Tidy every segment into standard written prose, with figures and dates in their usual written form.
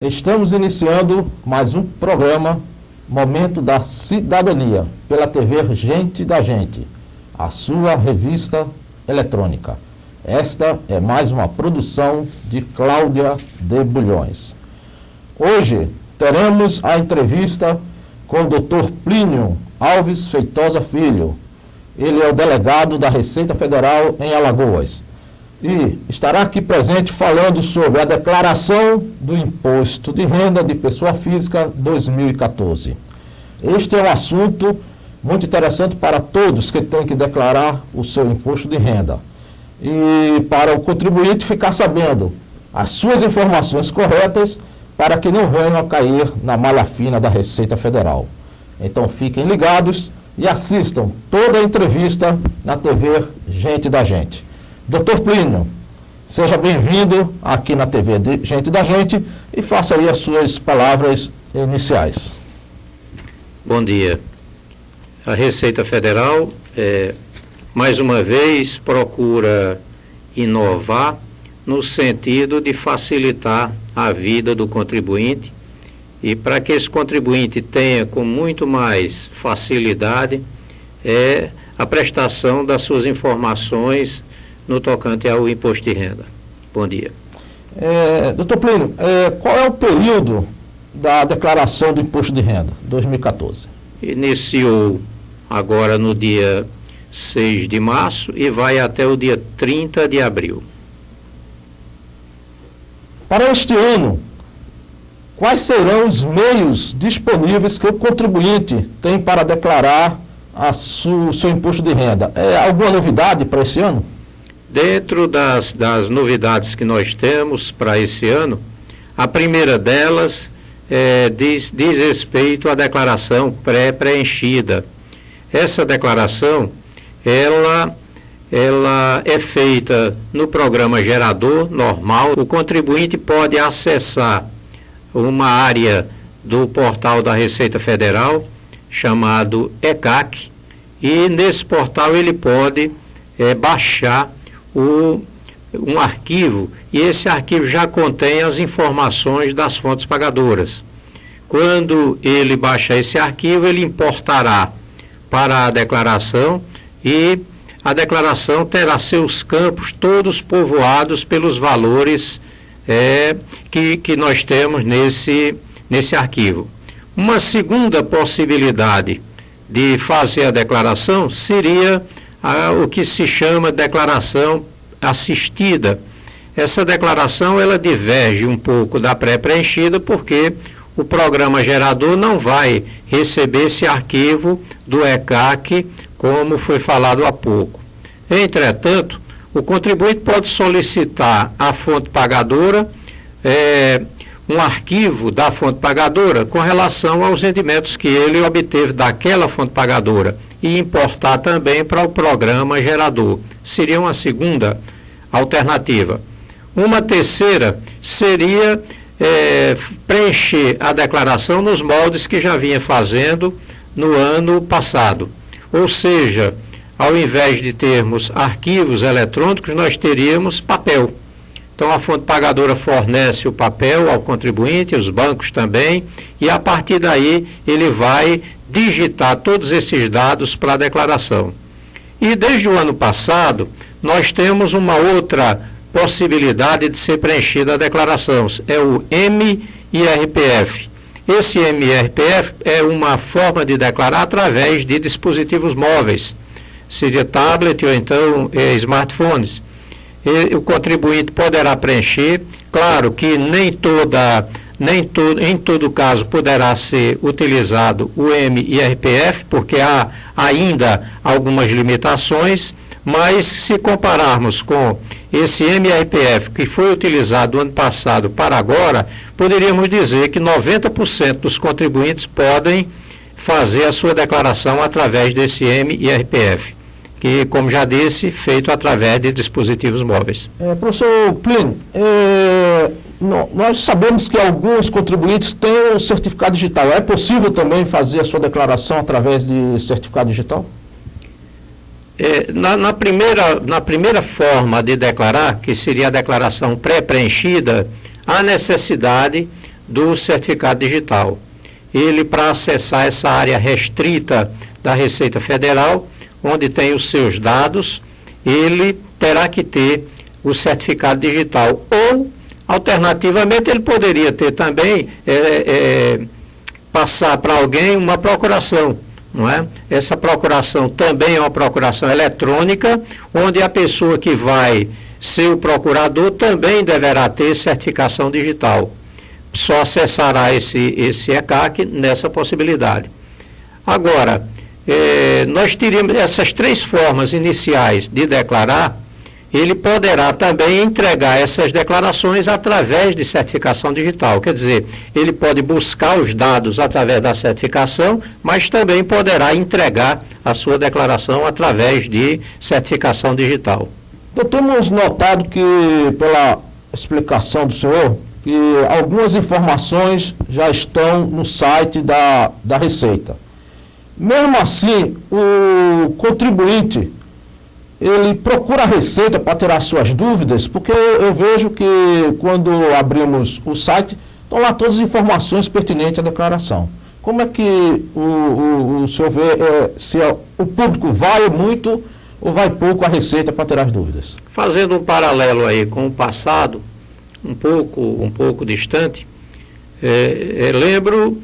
Estamos iniciando mais um programa Momento da Cidadania, pela TV Gente da Gente, a sua revista eletrônica. Esta é mais uma produção de Cláudia de Bulhões. Hoje teremos a entrevista com o Dr. Plínio Alves Feitosa Filho. Ele é o delegado da Receita Federal em Alagoas e estará aqui presente falando sobre a declaração do Imposto de Renda de Pessoa Física 2014. Este é um assunto muito interessante para todos que têm que declarar o seu imposto de renda. E para o contribuinte ficar sabendo as suas informações corretas para que não venham a cair na malha fina da Receita Federal. Então fiquem ligados e assistam toda a entrevista na TV Gente da Gente. Dr. Plínio, seja bem-vindo aqui na TV Gente da Gente e faça aí as suas palavras iniciais. Bom dia. A Receita Federal, mais uma vez, procura inovar no sentido de facilitar a vida do contribuinte e para que esse contribuinte tenha com muito mais facilidade a prestação das suas informações no tocante ao imposto de renda. Bom dia. Dr. Plínio, qual é o período da declaração do imposto de renda 2014? Iniciou agora no dia 6 de março e vai até o dia 30 de abril. Para este ano, quais serão os meios disponíveis que o contribuinte tem para declarar o seu imposto de renda? Alguma novidade para esse ano? Dentro das novidades que nós temos para esse ano, a primeira delas diz respeito à declaração pré-preenchida. Essa declaração, ela é feita no programa gerador normal. O contribuinte pode acessar uma área do portal da Receita Federal chamado ECAC e nesse portal ele pode baixar um arquivo e esse arquivo já contém as informações das fontes pagadoras. Quando ele baixar esse arquivo, ele importará para a declaração e a declaração terá seus campos todos povoados pelos valores que nós temos nesse arquivo. Uma segunda possibilidade de fazer a declaração seria o que se chama declaração assistida. Essa declaração ela diverge um pouco da pré-preenchida porque o programa gerador não vai receber esse arquivo do ECAC como foi falado há pouco. Entretanto, o contribuinte pode solicitar à fonte pagadora um arquivo da fonte pagadora com relação aos rendimentos que ele obteve daquela fonte pagadora e importar também para o programa gerador. Seria uma segunda alternativa. Uma terceira seria preencher a declaração nos moldes que já vinha fazendo no ano passado. Ou seja, ao invés de termos arquivos eletrônicos, nós teríamos papel. Então, a fonte pagadora fornece o papel ao contribuinte, os bancos também, e a partir daí ele vai digitar todos esses dados para a declaração. E desde o ano passado, nós temos uma outra possibilidade de ser preenchida a declaração, é o MIRPF. Esse MIRPF é uma forma de declarar através de dispositivos móveis, seria tablet ou então smartphones. O contribuinte poderá preencher, claro que em todo caso poderá ser utilizado o MIRPF, porque há ainda algumas limitações, mas se compararmos com esse MIRPF que foi utilizado ano passado para agora, poderíamos dizer que 90% dos contribuintes podem fazer a sua declaração através desse MIRPF, que, como já disse, feito através de dispositivos móveis. Professor Plínio, nós sabemos que alguns contribuintes têm o certificado digital. É possível também fazer a sua declaração através de certificado digital? Na primeira forma de declarar, que seria a declaração pré-preenchida, há necessidade do certificado digital. Ele, para acessar essa área restrita da Receita Federal, onde tem os seus dados, ele terá que ter o certificado digital. Ou, alternativamente, ele poderia ter também, passar para alguém uma procuração, não é? Essa procuração também é uma procuração eletrônica, onde a pessoa que vai ser o procurador também deverá ter certificação digital. Só acessará esse ECAC nessa possibilidade. Agora, nós teríamos essas 3 formas iniciais de declarar. Ele poderá também entregar essas declarações através de certificação digital. Quer dizer, ele pode buscar os dados através da certificação, mas também poderá entregar a sua declaração através de certificação digital. Doutor, temos notado que, pela explicação do senhor, que algumas informações já estão no site da Receita. Mesmo assim, o contribuinte, ele procura a Receita para tirar suas dúvidas, porque eu vejo que quando abrimos o site, estão lá todas as informações pertinentes à declaração. Como é que o senhor vê se o público vai muito ou vai pouco à Receita para tirar as dúvidas? Fazendo um paralelo aí com o passado, um pouco distante, lembro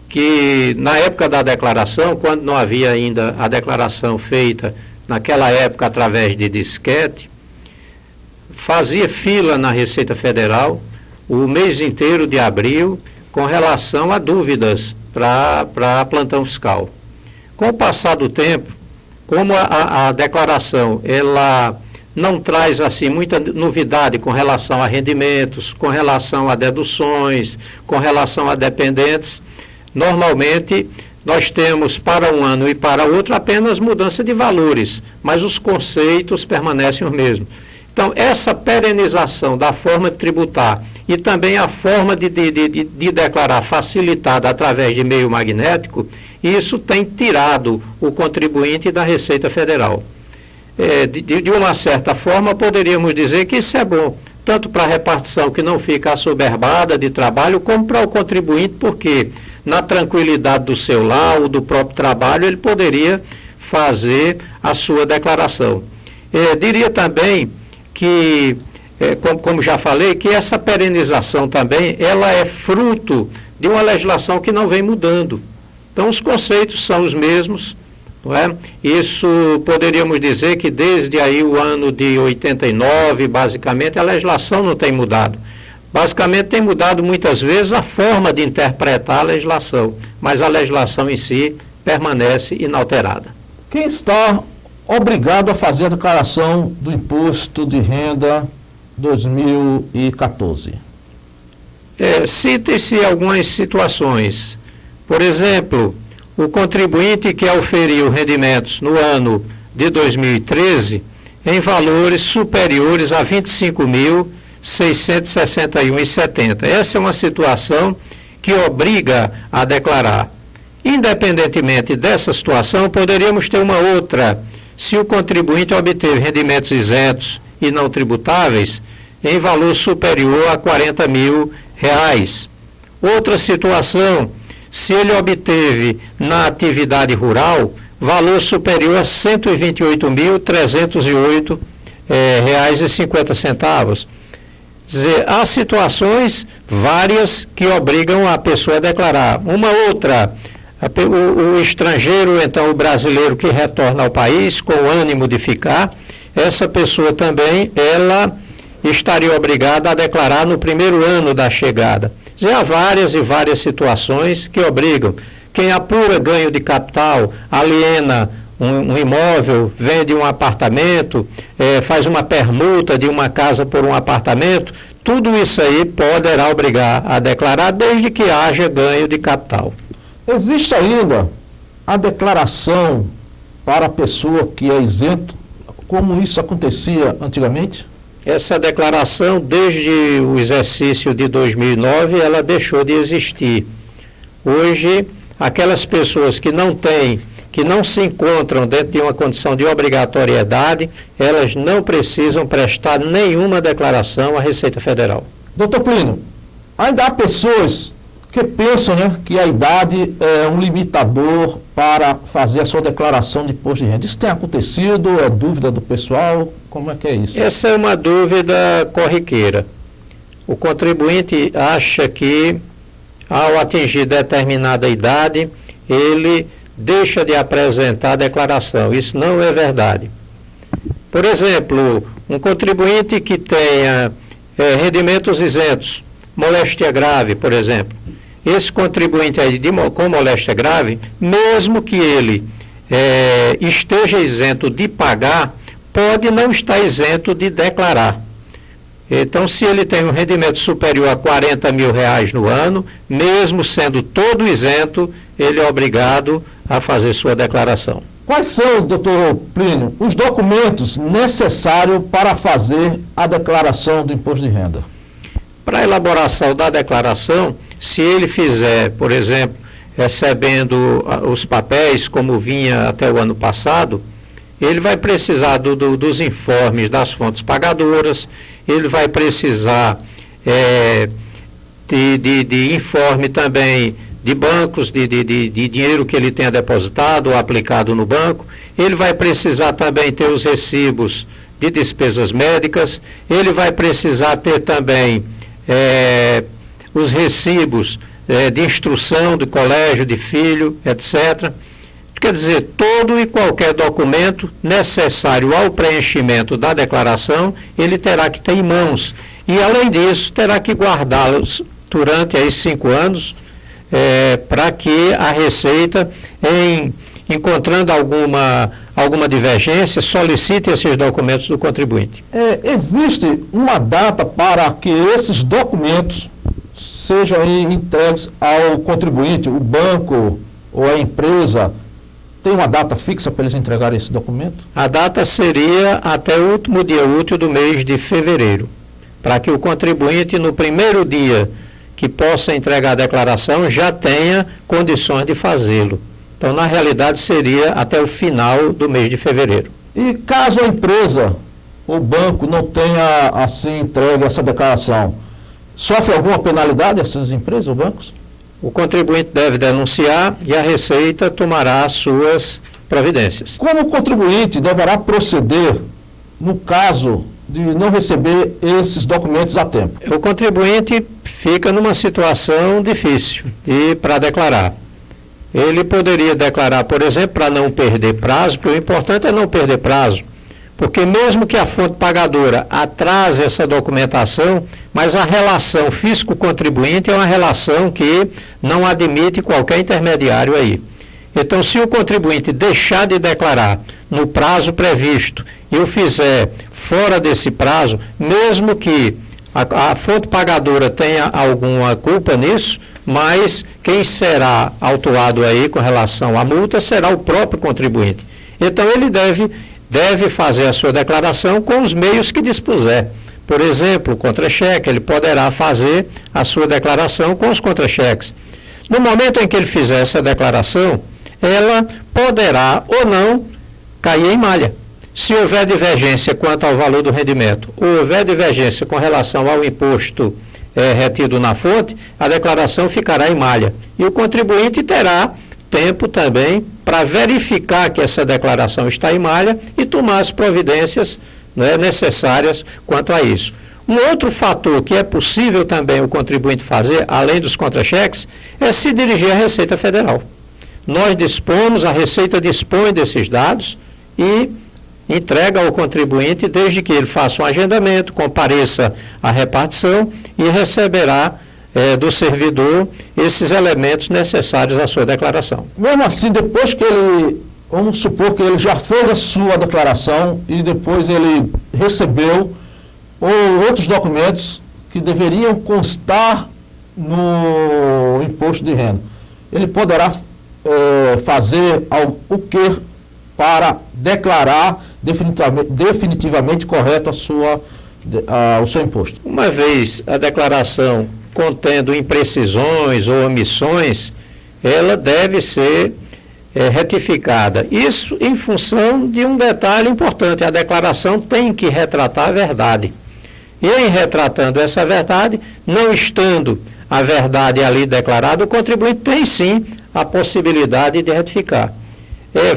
que na época da declaração, quando não havia ainda a declaração feita naquela época através de disquete, fazia fila na Receita Federal o mês inteiro de abril com relação a dúvidas para plantão fiscal. Com o passar do tempo, como a declaração ela não traz assim muita novidade com relação a rendimentos, com relação a deduções, com relação a dependentes, normalmente nós temos para um ano e para outro apenas mudança de valores, mas os conceitos permanecem os mesmos. Então, essa perenização da forma de tributar e também a forma de declarar facilitada através de meio magnético, isso tem tirado o contribuinte da Receita Federal. De uma certa forma, poderíamos dizer que isso é bom, tanto para a repartição que não fica assoberbada de trabalho, como para o contribuinte, porque na tranquilidade do seu lar ou do próprio trabalho, ele poderia fazer a sua declaração. Diria também que, como já falei, que essa perenização também, ela é fruto de uma legislação que não vem mudando. Então, os conceitos são os mesmos, não é? Isso poderíamos dizer que desde aí o ano de 89, basicamente, a legislação não tem mudado. Basicamente tem mudado muitas vezes a forma de interpretar a legislação, mas a legislação em si permanece inalterada. Quem está obrigado a fazer a declaração do Imposto de Renda 2014? Citem-se algumas situações. Por exemplo, o contribuinte que auferiu rendimentos no ano de 2013 em valores superiores a R$ 25.661,70. Essa é uma situação que obriga a declarar. Independentemente dessa situação, poderíamos ter uma outra. Se o contribuinte obteve rendimentos isentos e não tributáveis em valor superior a R$ 40.000. Outra situação, se ele obteve na atividade rural valor superior a R$ 128.308,50. Quer dizer, há situações várias que obrigam a pessoa a declarar. Uma outra, o estrangeiro, então o brasileiro que retorna ao país com o ânimo de ficar, essa pessoa também, ela estaria obrigada a declarar no primeiro ano da chegada. Quer dizer, há várias e várias situações que obrigam. Quem apura ganho de capital, aliena um imóvel, vende um apartamento, faz uma permuta de uma casa por um apartamento, tudo isso aí poderá obrigar a declarar desde que haja ganho de capital. Existe ainda a declaração para a pessoa que é isento, como isso acontecia antigamente? Essa declaração, desde o exercício de 2009, ela deixou de existir. Hoje, aquelas pessoas que não se encontram dentro de uma condição de obrigatoriedade, elas não precisam prestar nenhuma declaração à Receita Federal. Doutor Plínio, Ainda há pessoas que pensam, né, que a idade é um limitador para fazer a sua declaração de imposto de renda. Isso tem acontecido? É dúvida do pessoal? Como é que é isso? Essa é uma dúvida corriqueira. O contribuinte acha que, ao atingir determinada idade, ele deixa de apresentar a declaração. Isso não é verdade. Por exemplo, um contribuinte que tenha rendimentos isentos, moléstia grave, por exemplo, esse contribuinte aí com moléstia grave, mesmo que ele esteja isento de pagar, pode não estar isento de declarar. Então, se ele tem um rendimento superior a R$40 mil no ano, mesmo sendo todo isento, ele é obrigado a fazer sua declaração. Quais são, doutor Plínio, os documentos necessários para fazer a declaração do imposto de renda? Para a elaboração da declaração, se ele fizer, por exemplo, recebendo os papéis como vinha até o ano passado, ele vai precisar dos informes das fontes pagadoras, ele vai precisar de informe também de bancos, de dinheiro que ele tenha depositado ou aplicado no banco. Ele vai precisar também ter os recibos de despesas médicas, ele vai precisar ter também os recibos de instrução de colégio, de filho, etc. Quer dizer, todo e qualquer documento necessário ao preenchimento da declaração, ele terá que ter em mãos. E, além disso, terá que guardá-los durante aí 5 anos, para que a Receita, encontrando alguma divergência, solicite esses documentos do contribuinte. Existe uma data para que esses documentos sejam entregues ao contribuinte, o banco ou a empresa? Tem uma data fixa para eles entregarem esse documento? A data seria até o último dia útil do mês de fevereiro, para que o contribuinte, no primeiro dia que possa entregar a declaração, já tenha condições de fazê-lo. Então, na realidade, seria até o final do mês de fevereiro. E caso a empresa, o banco, não tenha, assim, entregue essa declaração, sofre alguma penalidade essas empresas ou bancos? O contribuinte deve denunciar e a Receita tomará as suas providências. Como o contribuinte deverá proceder no caso de não receber esses documentos a tempo? O contribuinte fica numa situação difícil para declarar. Ele poderia declarar, por exemplo, para não perder prazo, porque o importante é não perder prazo, porque mesmo que a fonte pagadora atrase essa documentação, mas a relação fisco-contribuinte é uma relação que não admite qualquer intermediário aí. Então, se o contribuinte deixar de declarar no prazo previsto e o fizer fora desse prazo, mesmo que a fonte pagadora tenha alguma culpa nisso, mas quem será autuado aí com relação à multa será o próprio contribuinte. Então, ele deve fazer a sua declaração com os meios que dispuser. Por exemplo, o contra-cheque, ele poderá fazer a sua declaração com os contra-cheques. No momento em que ele fizer essa declaração, ela poderá ou não cair em malha. Se houver divergência quanto ao valor do rendimento, ou houver divergência com relação ao imposto retido na fonte, a declaração ficará em malha. E o contribuinte terá tempo também para verificar que essa declaração está em malha e tomar as providências necessárias quanto a isso. Um outro fator que é possível também o contribuinte fazer, além dos contra-cheques, é se dirigir à Receita Federal. Nós dispomos, a Receita dispõe desses dados e entrega ao contribuinte, desde que ele faça um agendamento, compareça à repartição e receberá do servidor esses elementos necessários à sua declaração. Mesmo assim, depois que ele, vamos supor que ele já fez a sua declaração e depois ele recebeu outros documentos que deveriam constar no imposto de renda, ele poderá fazer o que para declarar definitivamente correto o seu imposto? Uma vez a declaração contendo imprecisões ou omissões, ela deve ser retificada. Isso em função de um detalhe importante: a declaração tem que retratar a verdade. E em retratando essa verdade, não estando a verdade ali declarada, o contribuinte tem sim a possibilidade de retificar.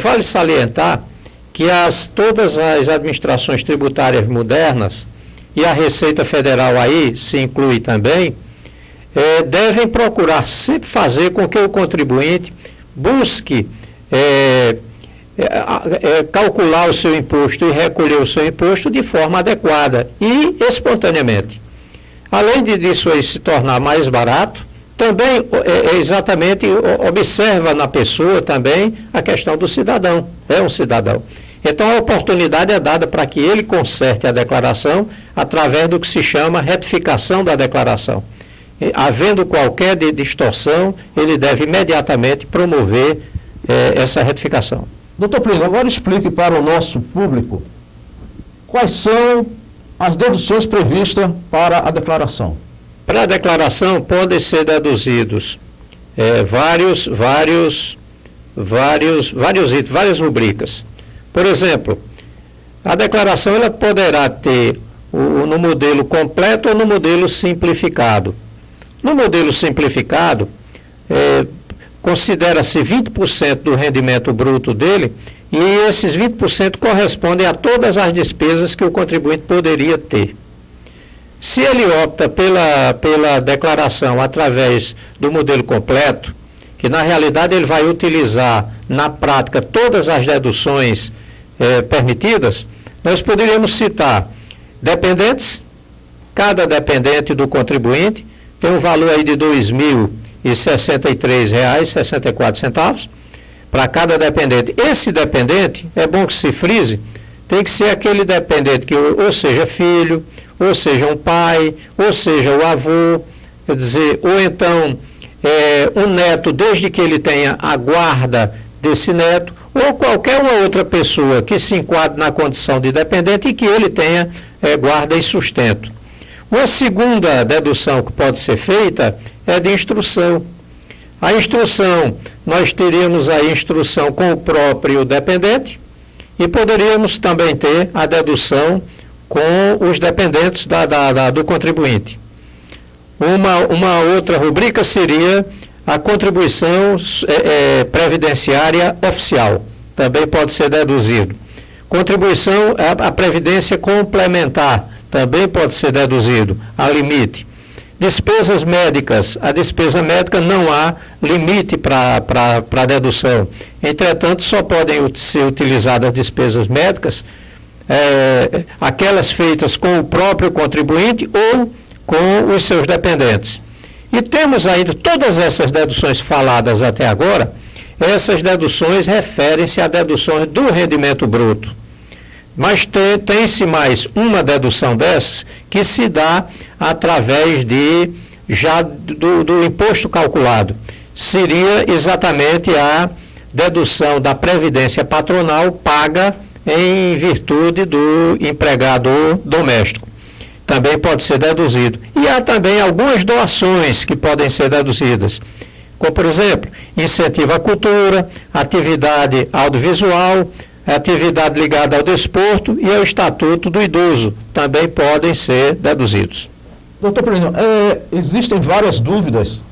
Vale salientar que todas as administrações tributárias modernas, e a Receita Federal aí se inclui também, devem procurar sempre fazer com que o contribuinte busque calcular o seu imposto e recolher o seu imposto de forma adequada e espontaneamente. Além disso aí se tornar mais barato, também exatamente observa na pessoa também a questão do cidadão, é um cidadão. Então a oportunidade é dada para que ele conserte a declaração através do que se chama retificação da declaração. Havendo qualquer distorção, ele deve imediatamente promover essa retificação. Doutor Plínio, agora explique para o nosso público quais são as deduções previstas para a declaração. Para a declaração podem ser deduzidos vários itens, várias rubricas. Por exemplo, a declaração ela poderá ter no modelo completo ou no modelo simplificado. No modelo simplificado, considera-se 20% do rendimento bruto dele e esses 20% correspondem a todas as despesas que o contribuinte poderia ter. Se ele opta pela declaração através do modelo completo, que na realidade ele vai utilizar na prática todas as deduções permitidas, nós poderíamos citar dependentes. Cada dependente do contribuinte tem um valor aí de R$ 2.063,64 para cada dependente. Esse dependente, é bom que se frise, tem que ser aquele dependente que ou seja filho, ou seja um pai, ou seja o avô, quer dizer, ou então um neto, desde que ele tenha a guarda desse neto, ou qualquer uma outra pessoa que se enquadre na condição de dependente e que ele tenha guarda e sustento. Uma segunda dedução que pode ser feita é de instrução. A instrução, nós teríamos a instrução com o próprio dependente e poderíamos também ter a dedução com os dependentes do contribuinte. Uma outra rubrica seria a contribuição previdenciária oficial, também pode ser deduzido. Contribuição à previdência complementar, também pode ser deduzido, a limite. Despesas médicas, a despesa médica não há limite para dedução. Entretanto, só podem ser utilizadas despesas médicas aquelas feitas com o próprio contribuinte ou com os seus dependentes. E temos ainda todas essas deduções faladas até agora, essas deduções referem-se a deduções do rendimento bruto. Mas tem-se mais uma dedução dessas que se dá através do imposto calculado. Seria exatamente a dedução da previdência patronal paga em virtude do empregador doméstico. Também pode ser deduzido. E há também algumas doações que podem ser deduzidas, como, por exemplo, incentivo à cultura, atividade audiovisual, atividade ligada ao desporto e ao estatuto do idoso, também podem ser deduzidos. Doutor Plínio, existem várias dúvidas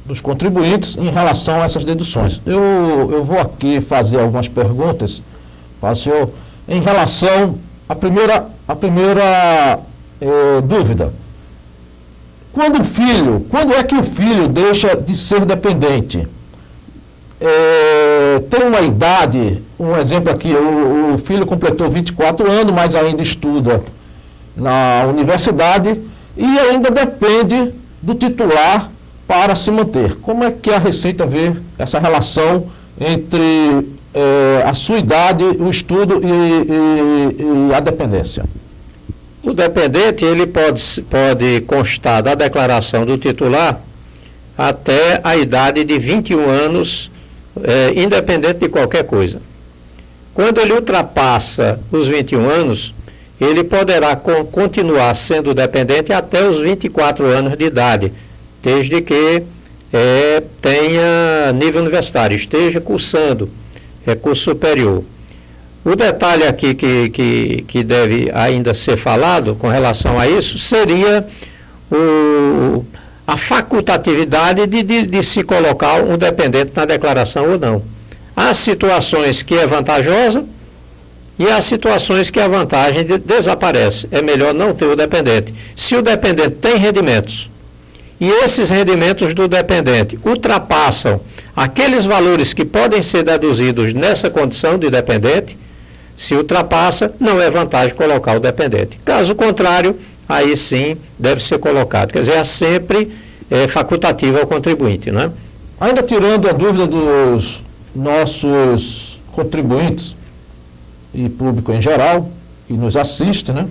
dos contribuintes em relação a essas deduções. Eu vou aqui fazer algumas perguntas para o senhor em relação à primeira dúvida. Quando é que o filho deixa de ser dependente? Tem uma idade, um exemplo aqui, o filho completou 24 anos, mas ainda estuda na universidade e ainda depende do titular para se manter. Como é que a Receita vê essa relação entre a sua idade, o estudo e a dependência? O dependente, ele pode constar da declaração do titular até a idade de 21 anos, independente de qualquer coisa. Quando ele ultrapassa os 21 anos, ele poderá continuar sendo dependente até os 24 anos de idade, desde que tenha nível universitário, esteja cursando curso superior. O detalhe aqui que deve ainda ser falado com relação a isso seria a facultatividade de se colocar um dependente na declaração ou não. Há situações que é vantajosa e há situações que a vantagem desaparece. É melhor não ter o dependente. Se o dependente tem rendimentos e esses rendimentos do dependente ultrapassam aqueles valores que podem ser deduzidos nessa condição de dependente, se ultrapassa, não é vantagem colocar o dependente. Caso contrário, aí sim deve ser colocado. Quer dizer, é sempre facultativo ao contribuinte, né? Ainda tirando a dúvida dos nossos contribuintes e público em geral, que nos assiste, né?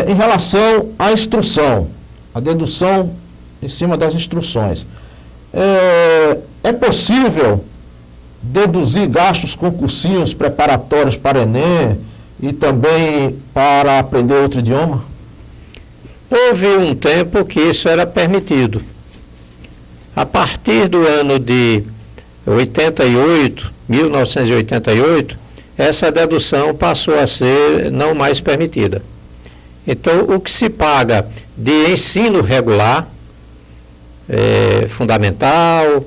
Em relação à instrução, a dedução em cima das instruções. É possível deduzir gastos com cursinhos preparatórios para Enem e também para aprender outro idioma? Houve um tempo que isso era permitido. A partir do ano de 1988, essa dedução passou a ser não mais permitida. Então, o que se paga de ensino regular, fundamental,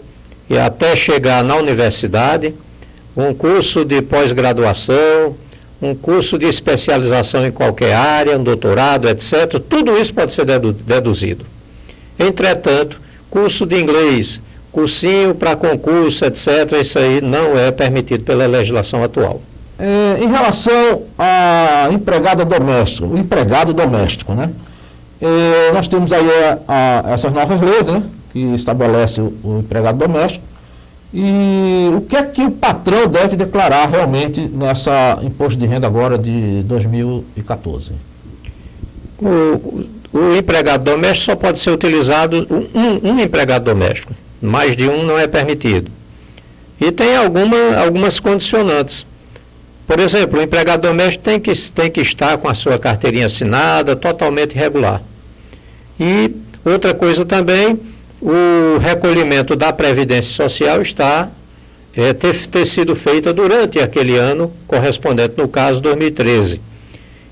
e até chegar na universidade, um curso de pós-graduação, um curso de especialização em qualquer área, um doutorado, etc., tudo isso pode ser deduzido. Entretanto, curso de inglês, cursinho para concurso, etc., isso aí não é permitido pela legislação atual. Em relação à empregada doméstica, o empregado doméstico, né? Nós temos aí essas novas leis, né, que estabelecem o empregado doméstico. E o que é que o patrão deve declarar realmente nessa imposto de renda agora de 2014? O empregado doméstico só pode ser utilizado um empregado doméstico. Mais de um não é permitido. E tem algumas condicionantes. Por exemplo, o empregado doméstico tem que estar com a sua carteirinha assinada, totalmente regular. E outra coisa também, o recolhimento da Previdência Social ter sido feita durante aquele ano correspondente, no caso 2013.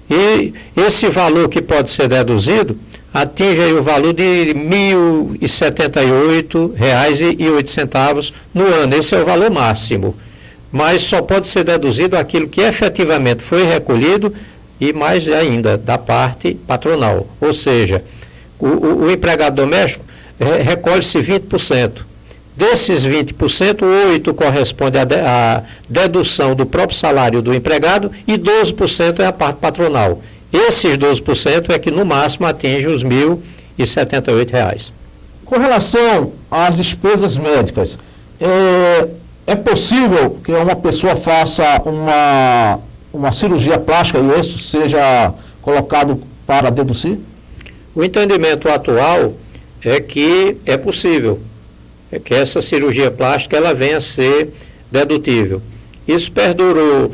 E esse valor que pode ser deduzido atinge aí o valor de R$ 1.078,08 no ano. Esse é o valor máximo. Mas só pode ser deduzido aquilo que efetivamente foi recolhido e mais ainda da parte patronal. Ou seja, o empregado doméstico recolhe-se 20%. Desses 20%, 8% corresponde à dedução do próprio salário do empregado e 12% é a parte patronal. Esses 12% é que no máximo atinge os R$ 1.078. Com relação às despesas médicas, é possível que uma pessoa faça uma cirurgia plástica e isso seja colocado para deduzir? O entendimento atual é que é possível, é que essa cirurgia plástica ela venha a ser dedutível. Isso perdurou,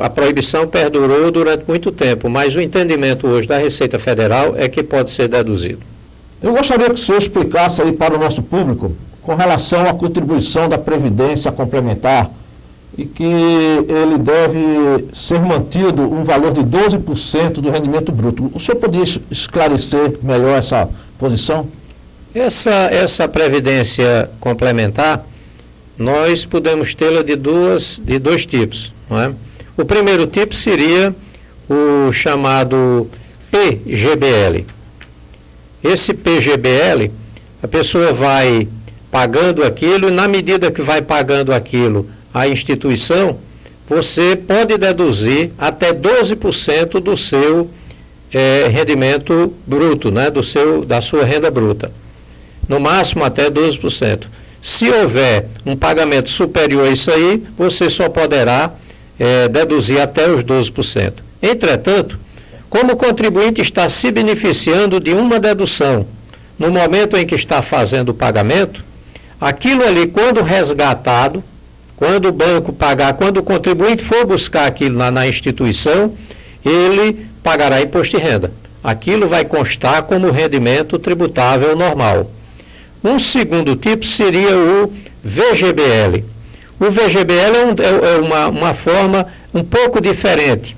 a proibição perdurou durante muito tempo, mas o entendimento hoje da Receita Federal é que pode ser deduzido. Eu gostaria que o senhor explicasse aí para o nosso público com relação à contribuição da Previdência Complementar e que ele deve ser mantido um valor de 12% do rendimento bruto. O senhor poderia esclarecer melhor essa posição? Essa Previdência Complementar, nós podemos tê-la de dois tipos, não é? O primeiro tipo seria o chamado PGBL. Esse PGBL, a pessoa vai pagando aquilo e na medida que vai pagando aquilo a instituição, você pode deduzir até 12% do seu rendimento bruto, né, da sua renda bruta. No máximo até 12%. Se houver um pagamento superior a isso aí, você só poderá deduzir até os 12%. Entretanto, como o contribuinte está se beneficiando de uma dedução no momento em que está fazendo o pagamento, aquilo ali, quando resgatado, quando o banco pagar, quando o contribuinte for buscar aquilo na instituição, ele pagará imposto de renda. Aquilo vai constar como rendimento tributável normal. Um segundo tipo seria o VGBL. O VGBL é uma forma um pouco diferente.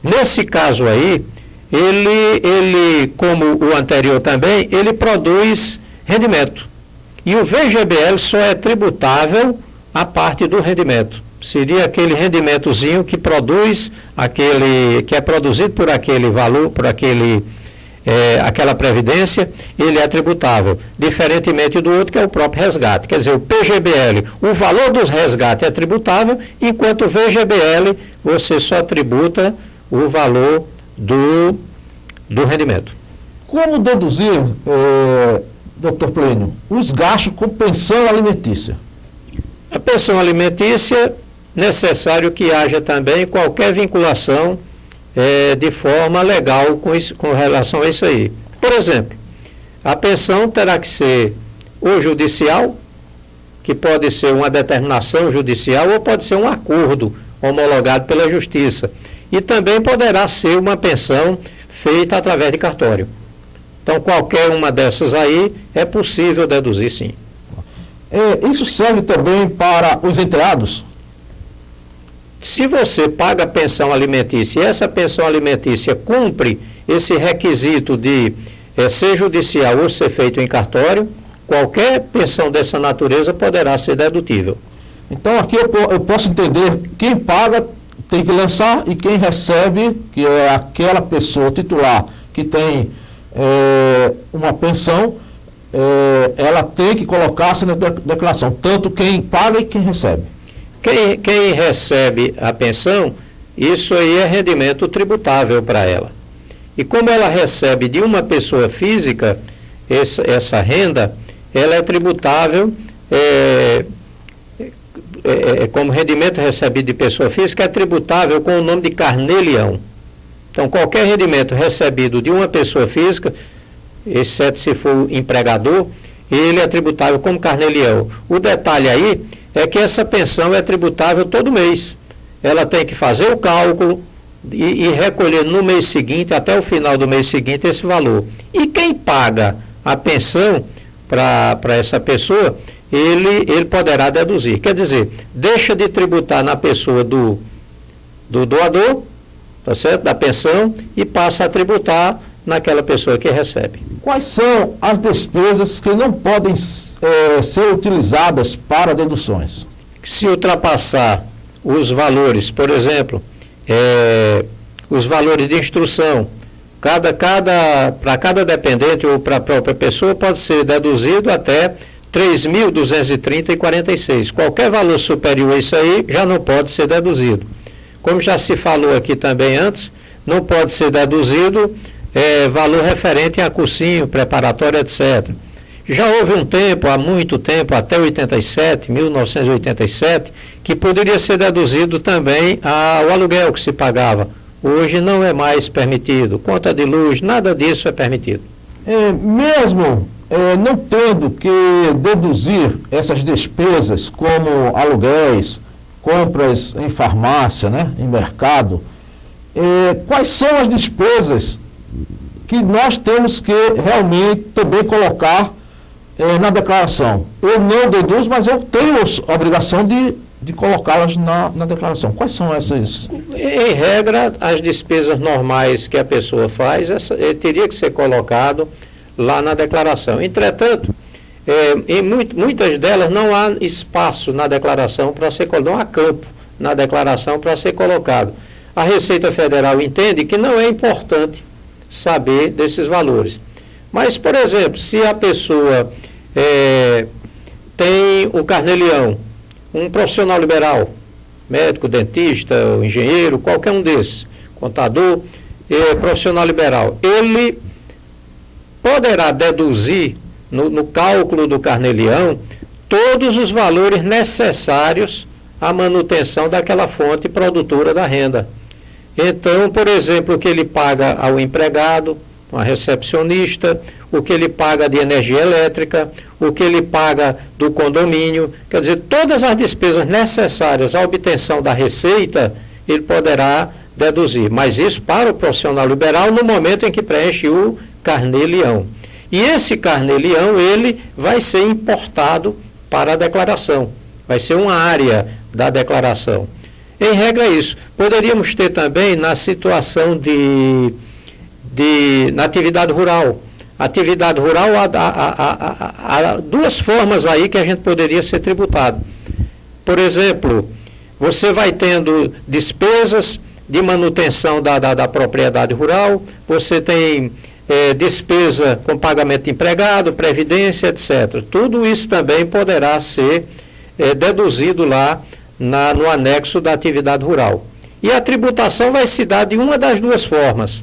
Nesse caso aí, ele, como o anterior também, ele produz rendimento. E o VGBL só é tributável a parte do rendimento. Seria aquele rendimentozinho que produz que é produzido por aquele valor, por aquela previdência, ele é tributável, diferentemente do outro que é o próprio resgate. Quer dizer, o PGBL, o valor dos resgates é tributável, enquanto o VGBL você só tributa o valor do rendimento. Como deduzir, doutor Plínio, os gastos com pensão alimentícia? A pensão alimentícia, necessário que haja também qualquer vinculação de forma legal com relação a isso aí. Por exemplo, a pensão terá que ser ou judicial, que pode ser uma determinação judicial, ou pode ser um acordo homologado pela Justiça. E também poderá ser uma pensão feita através de cartório. Então, qualquer uma dessas aí é possível deduzir, sim. Isso serve também para os enteados? Se você paga a pensão alimentícia e essa pensão alimentícia cumpre esse requisito de ser judicial ou ser feito em cartório, qualquer pensão dessa natureza poderá ser dedutível. Então, aqui eu posso entender, quem paga tem que lançar e quem recebe, que é aquela pessoa titular que tem uma pensão, ela tem que colocar-se na declaração, tanto quem paga e quem recebe. Quem recebe a pensão, isso aí é rendimento tributável para ela. E como ela recebe de uma pessoa física, essa renda, ela é tributável, como rendimento recebido de pessoa física, é tributável com o nome de carnê-leão. Então, qualquer rendimento recebido de uma pessoa física, exceto se for empregador, ele é tributável como carnê-leão. O detalhe aí é que essa pensão é tributável todo mês. Ela tem que fazer o cálculo e recolher no mês seguinte, até o final do mês seguinte, esse valor. E quem paga a pensão para essa pessoa, ele poderá deduzir. Quer dizer, deixa de tributar na pessoa do doador, tá certo? Da pensão, e passa a tributar naquela pessoa que recebe. Quais são as despesas que não podem ser utilizadas para deduções? Se ultrapassar os valores, por exemplo, os valores de instrução, para cada dependente ou para a própria pessoa pode ser deduzido até 3.230,46. Qualquer valor superior a isso aí já não pode ser deduzido. Como já se falou aqui também antes, não pode ser deduzido valor referente a cursinho, preparatório, etc. Já houve um tempo, há muito tempo, até 1987, que poderia ser deduzido também o aluguel que se pagava. Hoje não é mais permitido. Conta de luz, nada disso é permitido. Mesmo não tendo que deduzir essas despesas como aluguéis, compras em farmácia, né, em mercado, quais são as despesas que nós temos que realmente também colocar na declaração? Eu não deduzo, mas eu tenho a obrigação de colocá-las na declaração. Quais são essas? Em regra, as despesas normais que a pessoa faz, teria que ser colocado lá na declaração. Entretanto, em muitas delas não há espaço na declaração para ser colocado, não há campo na declaração para ser colocado. A Receita Federal entende que não é importante saber desses valores. Mas, por exemplo, se a pessoa tem o carnê-leão, um profissional liberal, médico, dentista, engenheiro, qualquer um desses, contador, profissional liberal, ele poderá deduzir no cálculo do carnê-leão todos os valores necessários à manutenção daquela fonte produtora da renda. Então, por exemplo, o que ele paga ao empregado, a recepcionista, o que ele paga de energia elétrica, o que ele paga do condomínio, quer dizer, todas as despesas necessárias à obtenção da receita, ele poderá deduzir. Mas isso para o profissional liberal no momento em que preenche o carnê-leão. E esse carnê-leão, ele vai ser importado para a declaração. vai ser uma área da declaração. Em regra é isso. Poderíamos ter também na situação na atividade rural. Atividade rural, há duas formas aí que a gente poderia ser tributado. Por exemplo, você vai tendo despesas de manutenção da propriedade rural, você tem despesa com pagamento de empregado, previdência, etc. Tudo isso também poderá ser deduzido lá no anexo da atividade rural. E a tributação vai se dar de uma das duas formas.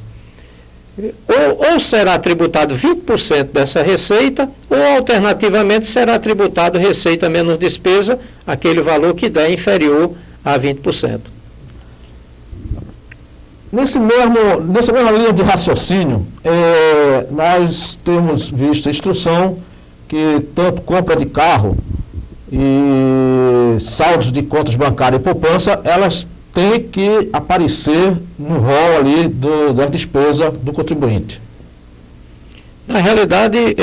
Ou será tributado 20% dessa receita, ou alternativamente será tributado receita menos despesa, aquele valor que der inferior a 20%. Nessa mesma linha de raciocínio, nós temos visto a instrução que tanto compra de carro e saldos de contas bancárias e poupança, elas têm que aparecer no rol ali da despesa do contribuinte. Na realidade,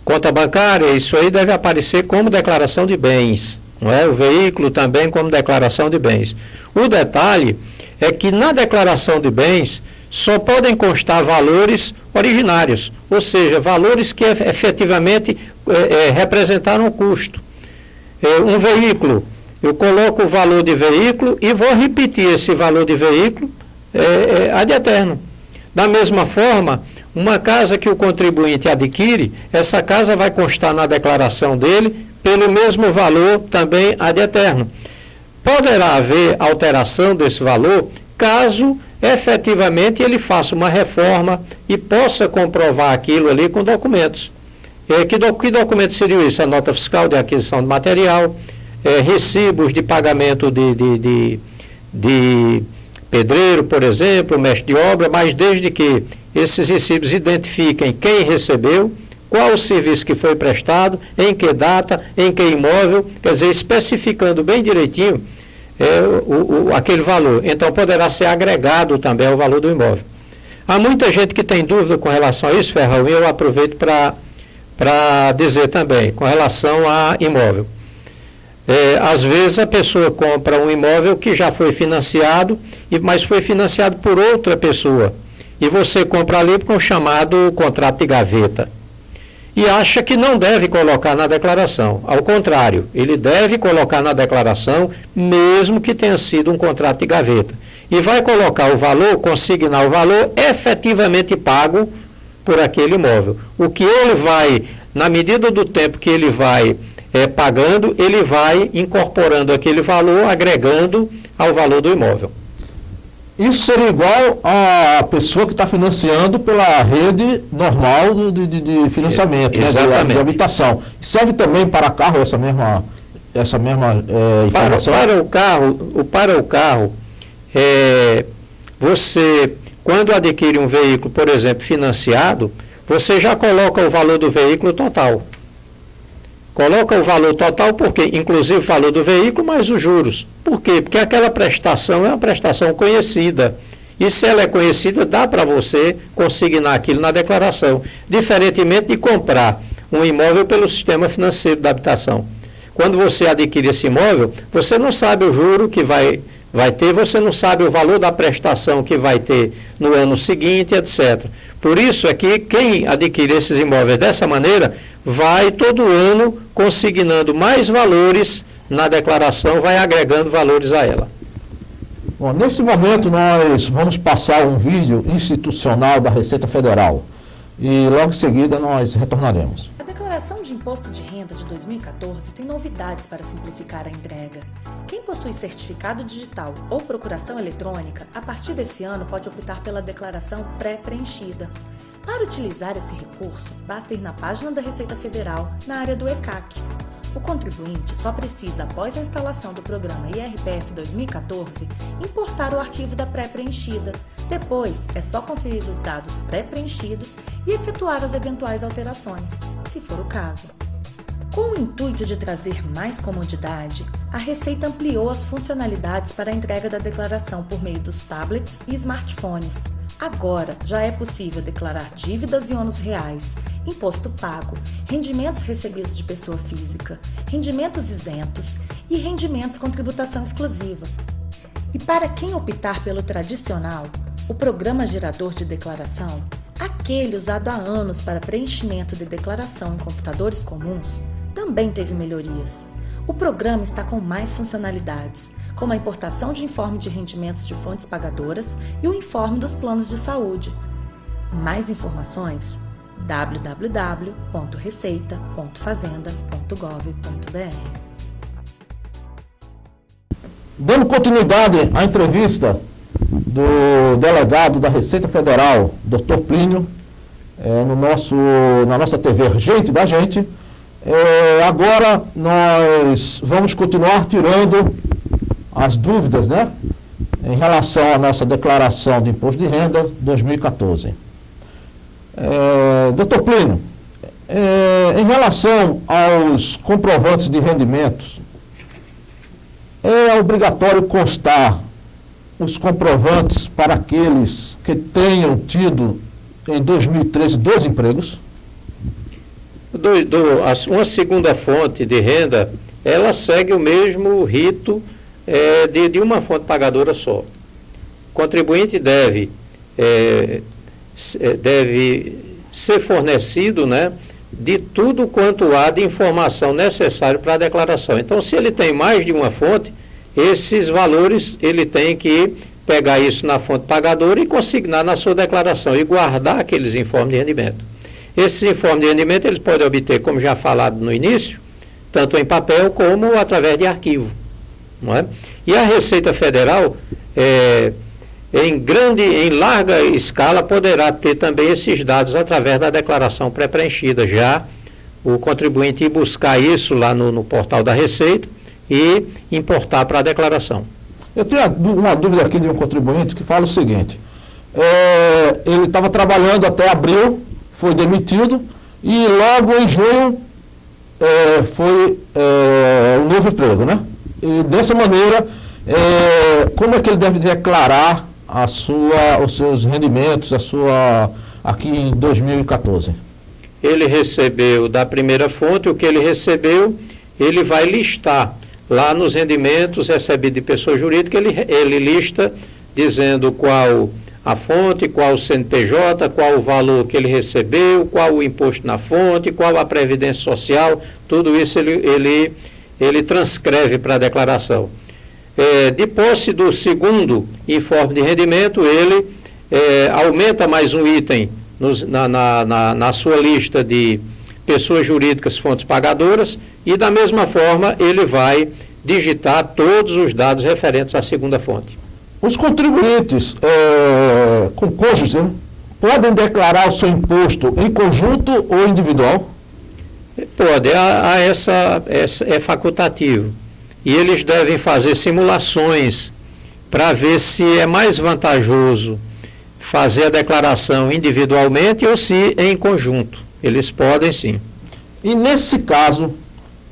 conta bancária, isso aí deve aparecer como declaração de bens, não é? O veículo também como declaração de bens. O detalhe é que na declaração de bens só podem constar valores originários, ou seja, valores que efetivamente representaram o custo. Um veículo, eu coloco o valor de veículo e vou repetir esse valor de veículo ad eterno. Da mesma forma, uma casa que o contribuinte adquire, essa casa vai constar na declaração dele pelo mesmo valor também ad eterno. Poderá haver alteração desse valor caso efetivamente ele faça uma reforma e possa comprovar aquilo ali com documentos. Que documentos seriam isso? A nota fiscal de aquisição de material, recibos de pagamento de pedreiro, por exemplo, mestre de obra, mas desde que esses recibos identifiquem quem recebeu, qual o serviço que foi prestado, em que data, em que imóvel, quer dizer, especificando bem direitinho aquele valor. Então, poderá ser agregado também ao valor do imóvel. Há muita gente que tem dúvida com relação a isso, Ferrão, e eu aproveito para dizer também, com relação a imóvel. Às vezes a pessoa compra um imóvel que já foi financiado, mas foi financiado por outra pessoa. E você compra ali com o chamado contrato de gaveta. E acha que não deve colocar na declaração. Ao contrário, ele deve colocar na declaração, mesmo que tenha sido um contrato de gaveta. E vai colocar o valor, consignar o valor efetivamente pago por aquele imóvel. O que ele vai, na medida do tempo que ele vai pagando, ele vai incorporando aquele valor, agregando ao valor do imóvel. Isso seria igual a pessoa que está financiando pela rede normal de financiamento, né, de habitação. Serve também para carro essa mesma informação? Para o carro, você, quando adquire um veículo, por exemplo, financiado, você já coloca o valor do veículo total. Coloca o valor total, porque inclusive o valor do veículo, mais os juros. Por quê? Porque aquela prestação é uma prestação conhecida. E se ela é conhecida, dá para você consignar aquilo na declaração. Diferentemente de comprar um imóvel pelo sistema financeiro da habitação. Quando você adquire esse imóvel, você não sabe o juro que vai ter, você não sabe o valor da prestação que vai ter no ano seguinte, etc. Por isso é que quem adquire esses imóveis dessa maneira vai todo ano consignando mais valores na declaração, vai agregando valores a ela. Bom, nesse momento nós vamos passar um vídeo institucional da Receita Federal e logo em seguida nós retornaremos. A declaração de imposto de renda de 2014 tem novidades para simplificar a entrega. Quem possui certificado digital ou procuração eletrônica, a partir desse ano pode optar pela declaração pré-preenchida. Para utilizar esse recurso, basta ir na página da Receita Federal, na área do ECAC. O contribuinte só precisa, após a instalação do programa IRPF 2014, importar o arquivo da pré-preenchida. Depois, é só conferir os dados pré-preenchidos e efetuar as eventuais alterações, se for o caso. Com o intuito de trazer mais comodidade, a Receita ampliou as funcionalidades para a entrega da declaração por meio dos tablets e smartphones. Agora, já é possível declarar dívidas e ônus reais, imposto pago, rendimentos recebidos de pessoa física, rendimentos isentos e rendimentos com tributação exclusiva. E para quem optar pelo tradicional, o Programa Gerador de Declaração, aquele usado há anos para preenchimento de declaração em computadores comuns, também teve melhorias. O programa está com mais funcionalidades, como a importação de informe de rendimentos de fontes pagadoras e o informe dos planos de saúde. Mais informações: www.receita.fazenda.gov.br. Dando continuidade à entrevista do delegado da Receita Federal, Dr. Plínio, na nossa TV Gente da Gente, agora nós vamos continuar tirando as dúvidas, né, em relação à nossa declaração de imposto de renda 2014. Dr. Plínio, em relação aos comprovantes de rendimentos, é obrigatório constar os comprovantes para aqueles que tenham tido em 2013 2 empregos? Uma segunda fonte de renda, ela segue o mesmo rito de uma fonte pagadora só. O contribuinte deve ser fornecido, né, de tudo quanto há de informação necessária para a declaração. Então, se ele tem mais de uma fonte, esses valores ele tem que pegar isso na fonte pagadora e consignar na sua declaração e guardar aqueles informes de rendimento. Esses informes de rendimento eles podem obter, como já falado no início, tanto em papel como através de arquivo, não é? E a Receita Federal, em larga escala, poderá ter também esses dados através da declaração pré-preenchida. Já o contribuinte ir buscar isso lá no portal da Receita e importar para a declaração. Eu tenho uma dúvida aqui de um contribuinte que fala o seguinte: ele estava trabalhando até abril, foi demitido e logo em junho foi um novo emprego, né? E dessa maneira, como é que ele deve declarar os seus rendimentos, aqui em 2014? Ele recebeu da primeira fonte, o que ele recebeu, ele vai listar lá nos rendimentos recebidos de pessoa jurídica, ele lista dizendo qual a fonte, qual o CNPJ, qual o valor que ele recebeu, qual o imposto na fonte, qual a previdência social, tudo isso ele transcreve para a declaração. De posse do segundo informe de rendimento, ele aumenta mais um item na sua lista de pessoas jurídicas, fontes pagadoras, e da mesma forma ele vai digitar todos os dados referentes à segunda fonte. Os contribuintes com cônjuge podem declarar o seu imposto em conjunto ou individual? Pode, é facultativo. E eles devem fazer simulações para ver se é mais vantajoso fazer a declaração individualmente ou se em conjunto. Eles podem sim. E nesse caso,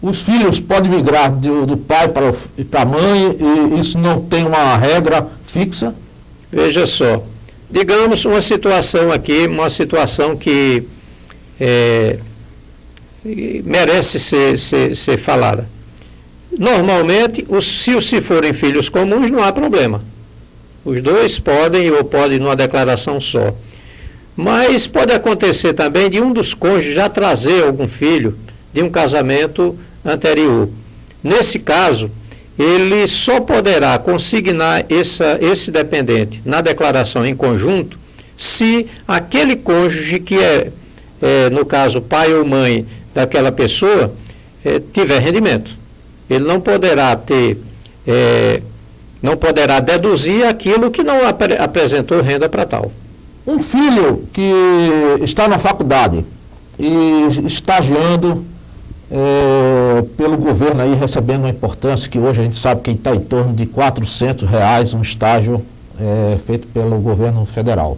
os filhos podem migrar do pai para a mãe e isso não tem uma regra fixa? Veja só, digamos uma situação aqui, uma situação que merece ser falada. Normalmente, se forem filhos comuns, não há problema. Os dois podem ou podem numa declaração só. Mas pode acontecer também de um dos cônjuges já trazer algum filho de um casamento anterior. Nesse caso, ele só poderá consignar esse dependente na declaração em conjunto se aquele cônjuge que no caso, pai ou mãe daquela pessoa, tiver rendimento. Ele não poderá não poderá deduzir aquilo que não apresentou renda para tal. Um filho que está na faculdade e estagiando pelo governo aí, recebendo uma importância que hoje a gente sabe que está em torno de R$400 um estágio feito pelo governo federal.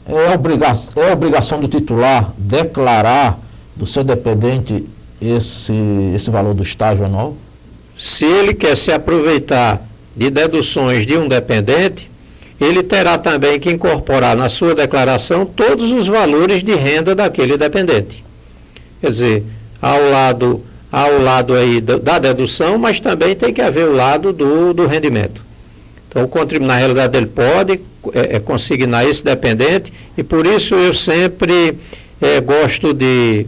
É obrigação do titular declarar do seu dependente esse valor do estágio anual? Se ele quer se aproveitar de deduções de um dependente, ele terá também que incorporar na sua declaração todos os valores de renda daquele dependente. Quer dizer, ao lado aí da dedução, mas também tem que haver o lado do rendimento. Então, o contribuinte, na realidade, ele pode consignar esse dependente, e por isso eu sempre gosto de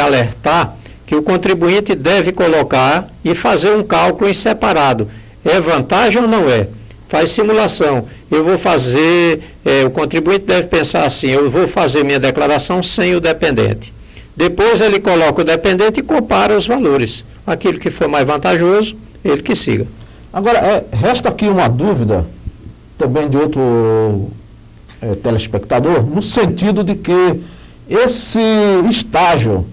alertar que o contribuinte deve colocar e fazer um cálculo em separado. É vantagem ou não é? Faz simulação. Eu vou fazer, o contribuinte deve pensar assim, eu vou fazer minha declaração sem o dependente. Depois ele coloca o dependente e compara os valores. Aquilo que for mais vantajoso, ele que siga. Agora, resta aqui uma dúvida, também de outro telespectador, no sentido de que esse estágio,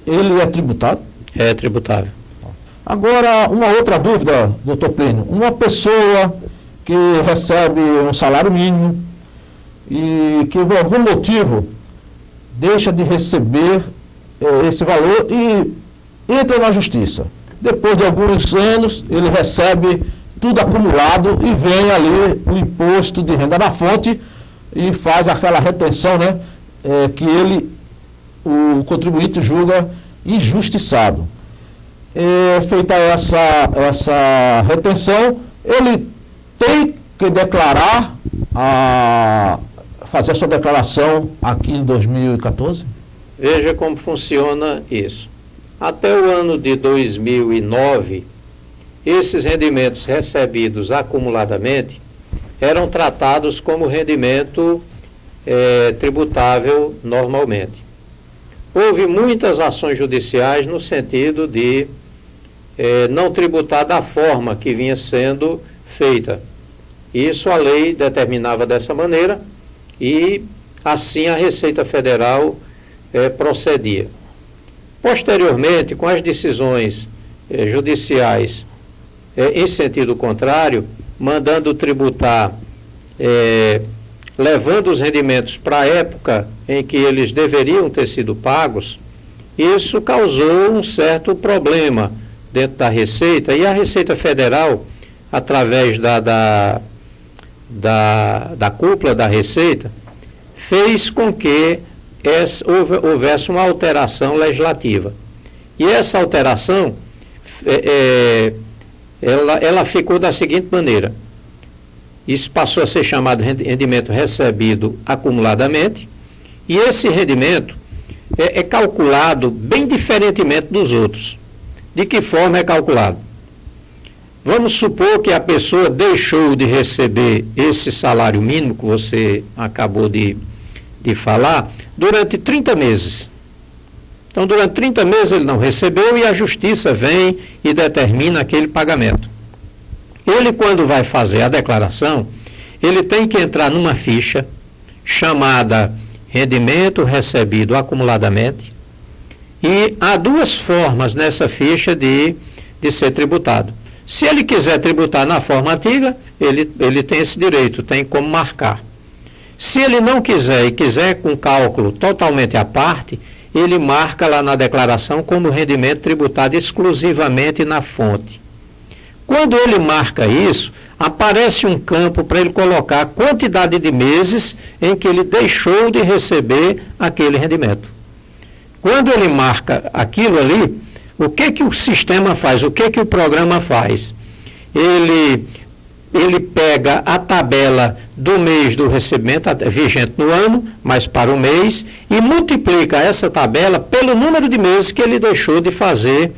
ele é tributado? É tributável. Agora, uma outra dúvida, doutor Plínio. Uma pessoa que recebe um salário mínimo e que, por algum motivo, deixa de receber esse valor e entra na justiça. Depois de alguns anos, ele recebe tudo acumulado e vem ali o imposto de renda na fonte e faz aquela retenção, né, que o contribuinte julga injustiçado. Feita essa retenção, ele tem que declarar, fazer a sua declaração aqui em 2014? Veja como funciona isso. Até o ano de 2009, esses rendimentos recebidos acumuladamente eram tratados como rendimento tributável normalmente. Houve muitas ações judiciais no sentido de não tributar da forma que vinha sendo feita. Isso a lei determinava dessa maneira e assim a Receita Federal procedia. Posteriormente, com as decisões judiciais em sentido contrário, mandando tributar, levando os rendimentos para a época em que eles deveriam ter sido pagos, isso causou um certo problema dentro da Receita, e a Receita Federal, através da cúpula da Receita, fez com que houvesse uma alteração legislativa. E essa alteração, ela ficou da seguinte maneira: isso passou a ser chamado rendimento recebido acumuladamente, e esse rendimento é calculado bem diferentemente dos outros. De que forma é calculado? Vamos supor que a pessoa deixou de receber esse salário mínimo que você acabou de falar durante 30 meses. Então, durante 30 meses ele não recebeu e a justiça vem e determina aquele pagamento. Ele, quando vai fazer a declaração, ele tem que entrar numa ficha chamada rendimento recebido acumuladamente, e há duas formas nessa ficha de ser tributado. Se ele quiser tributar na forma antiga, ele tem esse direito, tem como marcar. Se ele não quiser e quiser com cálculo totalmente à parte, ele marca lá na declaração como rendimento tributado exclusivamente na fonte. Quando ele marca isso, aparece um campo para ele colocar a quantidade de meses em que ele deixou de receber aquele rendimento. Quando ele marca aquilo ali, o que o sistema faz? O que o programa faz? Ele pega a tabela do mês do recebimento, vigente no ano, mas para o mês, e multiplica essa tabela pelo número de meses que ele deixou de fazer,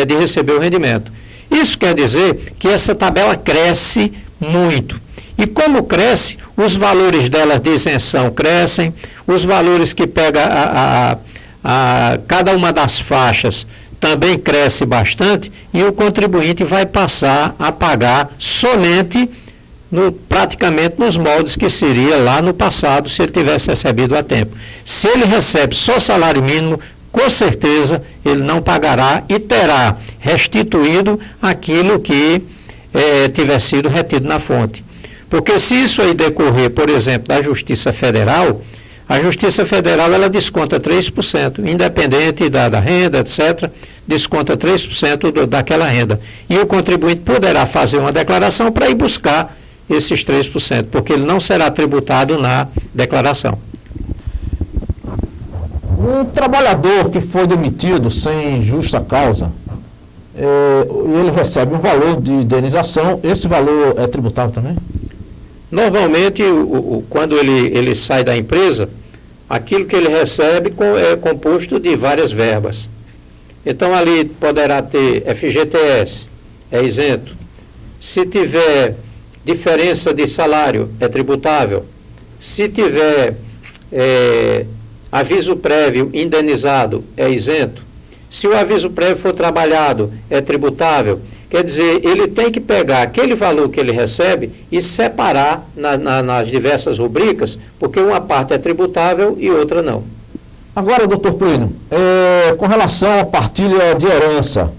de receber o rendimento. Isso quer dizer que essa tabela cresce muito. E como cresce, os valores dela de isenção crescem, os valores que pega cada uma das faixas também cresce bastante, e o contribuinte vai passar a pagar somente, praticamente nos moldes que seria lá no passado, se ele tivesse recebido a tempo. Se ele recebe só salário mínimo, com certeza ele não pagará e terá restituído aquilo que tiver sido retido na fonte. Porque se isso aí decorrer, por exemplo, da Justiça Federal, a Justiça Federal ela desconta 3%, independente da renda, etc., desconta 3% daquela renda. E o contribuinte poderá fazer uma declaração para ir buscar esses 3%, porque ele não será tributado na declaração. Um trabalhador que foi demitido sem justa causa, ele recebe um valor de indenização, esse valor é tributável também? Normalmente, quando ele sai da empresa, aquilo que ele recebe é composto de várias verbas. Então, ali poderá ter FGTS, é isento. Se tiver diferença de salário, é tributável. Se tiver aviso prévio indenizado, é isento. Se o aviso prévio for trabalhado, é tributável. Quer dizer, ele tem que pegar aquele valor que ele recebe e separar nas diversas rubricas, porque uma parte é tributável e outra não. Agora, doutor Plínio, com relação à partilha de herança,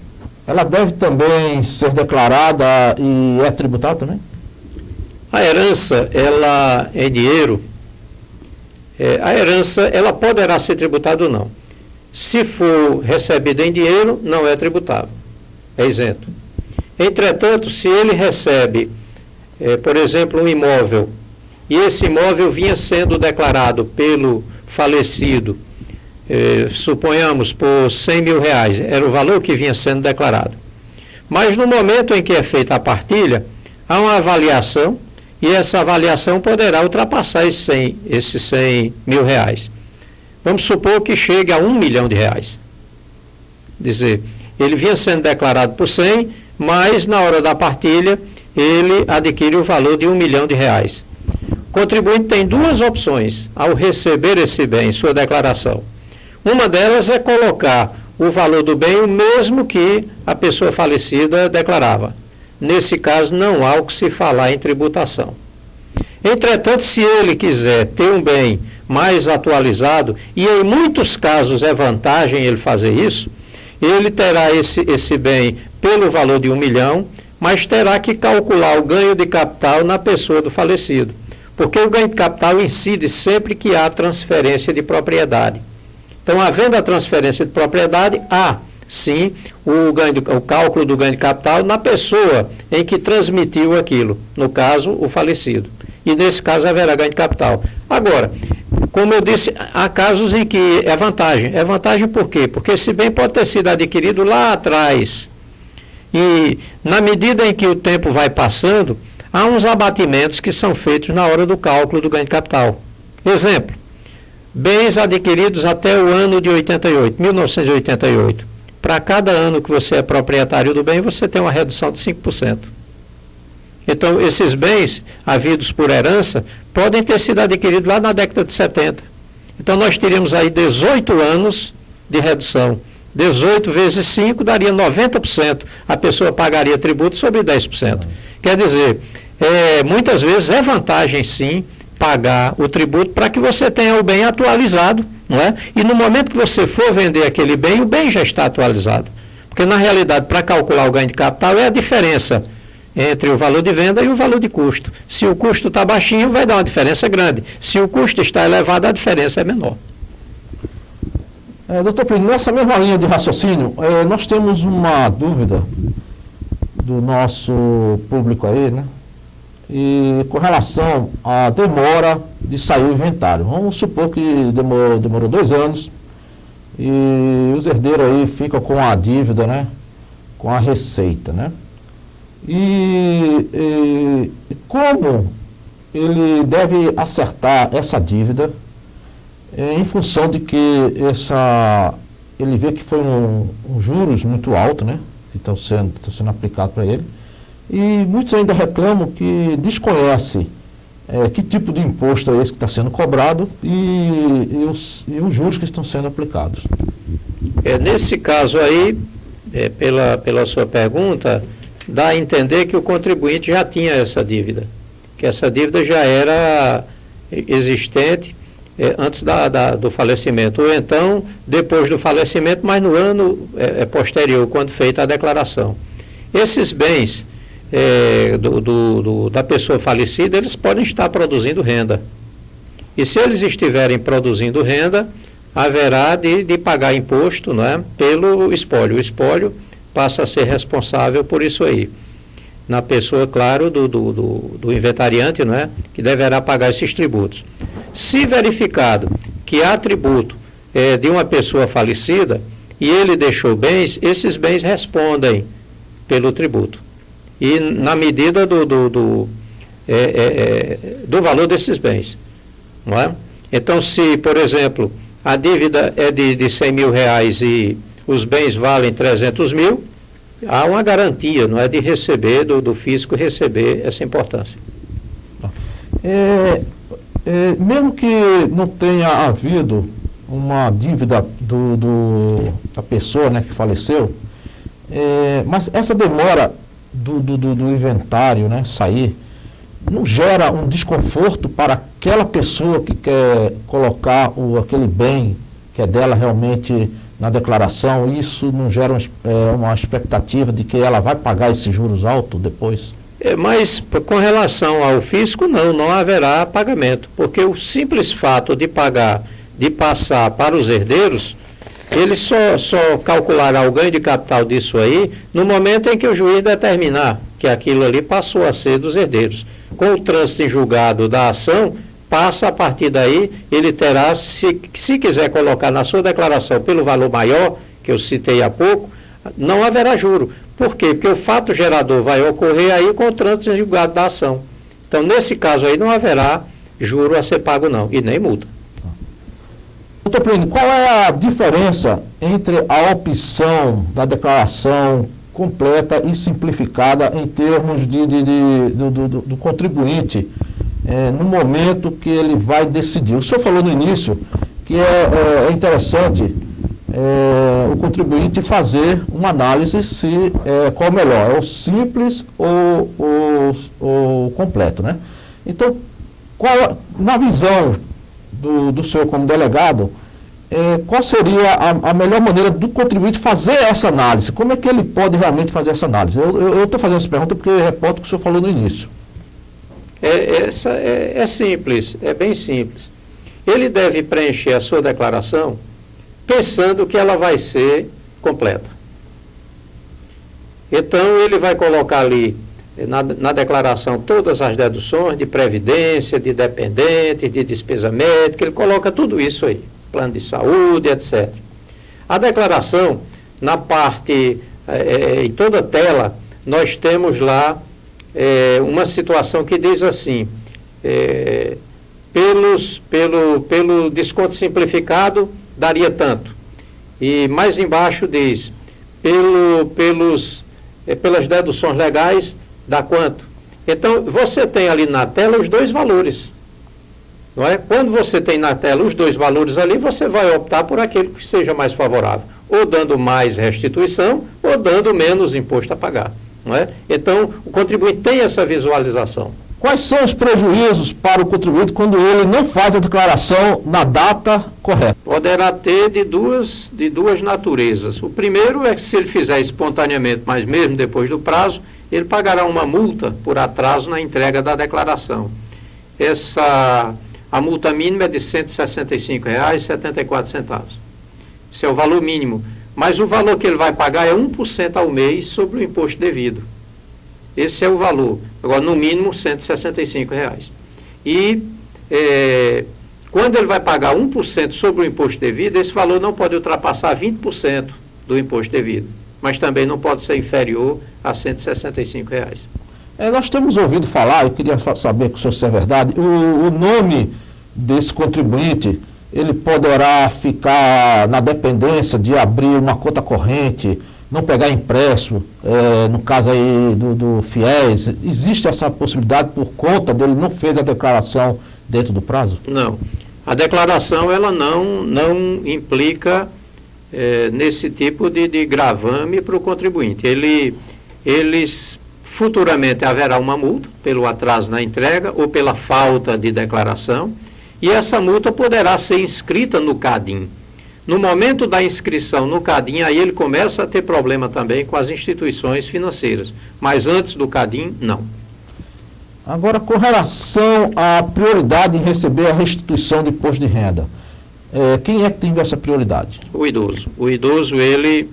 ela deve também ser declarada e é tributável também? A herança, ela é dinheiro. A herança, ela poderá ser tributada ou não. Se for recebida em dinheiro, não é tributável, é isento. Entretanto, se ele recebe, por exemplo, um imóvel, e esse imóvel vinha sendo declarado pelo falecido, suponhamos por 100 mil reais, era o valor que vinha sendo declarado. Mas no momento em que é feita a partilha, há uma avaliação, e essa avaliação poderá ultrapassar esses 100 mil reais. Vamos supor que chegue a 1 milhão de reais. Quer dizer, ele vinha sendo declarado por 100, mas na hora da partilha ele adquire o valor de 1 milhão de reais. O contribuinte tem duas opções ao receber esse bem em sua declaração. Uma delas é colocar o valor do bem o mesmo que a pessoa falecida declarava. Nesse caso, não há o que se falar em tributação. Entretanto, se ele quiser ter um bem mais atualizado, e em muitos casos é vantagem ele fazer isso, ele terá esse bem pelo valor de 1 milhão, mas terá que calcular o ganho de capital na pessoa do falecido. Porque o ganho de capital incide sempre que há transferência de propriedade. Então, havendo a transferência de propriedade, há, sim, o cálculo do ganho de capital na pessoa em que transmitiu aquilo, no caso, o falecido. E, nesse caso, haverá ganho de capital. Agora, como eu disse, há casos em que é vantagem. É vantagem por quê? Porque esse bem pode ter sido adquirido lá atrás. E, na medida em que o tempo vai passando, há uns abatimentos que são feitos na hora do cálculo do ganho de capital. Exemplo, bens adquiridos até o ano de 1988. Para cada ano que você é proprietário do bem, você tem uma redução de 5%. Então, esses bens havidos por herança podem ter sido adquiridos lá na década de 70. Então, nós teríamos aí 18 anos de redução. 18 vezes 5 daria 90%. A pessoa pagaria tributo sobre 10%. Quer dizer, muitas vezes é vantagem, sim, pagar o tributo para que você tenha o bem atualizado, não é? E no momento que você for vender aquele bem, o bem já está atualizado. Porque, na realidade, para calcular o ganho de capital é a diferença entre o valor de venda e o valor de custo. Se o custo está baixinho, vai dar uma diferença grande. Se o custo está elevado, a diferença é menor. Doutor Plínio, nessa mesma linha de raciocínio, nós temos uma dúvida do nosso público aí, né? E com relação à demora de sair o inventário. Vamos supor que demorou 2 anos e os herdeiros aí ficam com a dívida, né? Com a receita, né? E como ele deve acertar essa dívida em função de que ele vê que foi um juros muito alto, né? Que estão sendo aplicado para ele. E muitos ainda reclamam que desconhecem que tipo de imposto é esse que está sendo cobrado e os juros que estão sendo aplicados. Nesse caso aí, pela sua pergunta, dá a entender que o contribuinte já tinha essa dívida, que essa dívida já era existente antes do falecimento, ou então depois do falecimento, mas no ano posterior, quando feita a declaração. Esses bens da pessoa falecida, eles podem estar produzindo renda. E se eles estiverem produzindo renda, haverá de pagar imposto, não é, pelo espólio. O espólio passa a ser responsável por isso aí. na pessoa, claro, do inventariante, não é? Que deverá pagar esses tributos. Se verificado que há tributo de uma pessoa falecida e ele deixou bens, esses bens respondem pelo tributo. E na medida do valor desses bens. Não é? Então, se, por exemplo, a dívida é de 100 mil reais e os bens valem 300 mil, há uma garantia, não é, de receber, do fisco receber essa importância. Mesmo que não tenha havido uma dívida da pessoa, né, que faleceu, mas essa demora do inventário, né, sair, não gera um desconforto para aquela pessoa que quer colocar aquele bem que é dela realmente na declaração? Isso não gera uma expectativa de que ela vai pagar esses juros altos depois? Mas com relação ao fisco, não haverá pagamento, porque o simples fato de pagar, de passar para os herdeiros, ele só calculará o ganho de capital disso aí no momento em que o juiz determinar que aquilo ali passou a ser dos herdeiros. Com o trânsito em julgado da ação, passa a partir daí, ele terá, se quiser colocar na sua declaração pelo valor maior, que eu citei há pouco, não haverá juro. Por quê? Porque o fato gerador vai ocorrer aí com o trânsito em julgado da ação. Então, nesse caso aí, não haverá juro a ser pago não, e nem multa. Doutor Plínio, qual é a diferença entre a opção da declaração completa e simplificada em termos do contribuinte no momento que ele vai decidir? O senhor falou no início que é interessante o contribuinte fazer uma análise qual é o melhor, é o simples ou o completo, né? Então, na visão do senhor como delegado, qual seria a melhor maneira do contribuinte fazer essa análise? Como é que ele pode realmente fazer essa análise? Eu estou fazendo essa pergunta porque reporto o que o senhor falou no início. É simples, é bem simples. Ele deve preencher a sua declaração pensando que ela vai ser completa. Então, ele vai colocar ali na declaração todas as deduções de previdência, de dependente, de despesa médica, ele coloca tudo isso aí, plano de saúde, etc. A declaração, na parte, em toda a tela, nós temos lá uma situação que diz assim, pelo desconto simplificado, daria tanto. E mais embaixo diz, pelas deduções legais, dá quanto? Então, você tem ali na tela os dois valores. Não é? Quando você tem na tela os dois valores ali, você vai optar por aquele que seja mais favorável, ou dando mais restituição, ou dando menos imposto a pagar. Não é? Então, o contribuinte tem essa visualização. Quais são os prejuízos para o contribuinte quando ele não faz a declaração na data correta? Poderá ter de duas naturezas. O primeiro é que se ele fizer espontaneamente, mas mesmo depois do prazo, ele pagará uma multa por atraso na entrega da declaração. A multa mínima é de R$ 165,74. Esse é o valor mínimo. Mas o valor que ele vai pagar é 1% ao mês sobre o imposto devido. Esse é o valor. Agora, no mínimo, R$ 165. E quando ele vai pagar 1% sobre o imposto devido, esse valor não pode ultrapassar 20% do imposto devido. Mas também não pode ser inferior a R$ 165. Nós temos ouvido falar, eu queria saber com o senhor se é verdade, o nome desse contribuinte, ele poderá ficar na dependência de abrir uma conta corrente, não pegar empréstimo, no caso aí do FIES. Existe essa possibilidade por conta dele não fez a declaração dentro do prazo? Não. A declaração, ela não implica nesse tipo de gravame para o contribuinte. Eles futuramente haverá uma multa pelo atraso na entrega ou pela falta de declaração, e essa multa poderá ser inscrita no CADIM. No momento da inscrição no CADIM, aí ele começa a ter problema também com as instituições financeiras, mas antes do CADIM, não. Agora, com relação à prioridade em receber a restituição de imposto de renda, quem é que tem essa prioridade? O idoso. O idoso, ele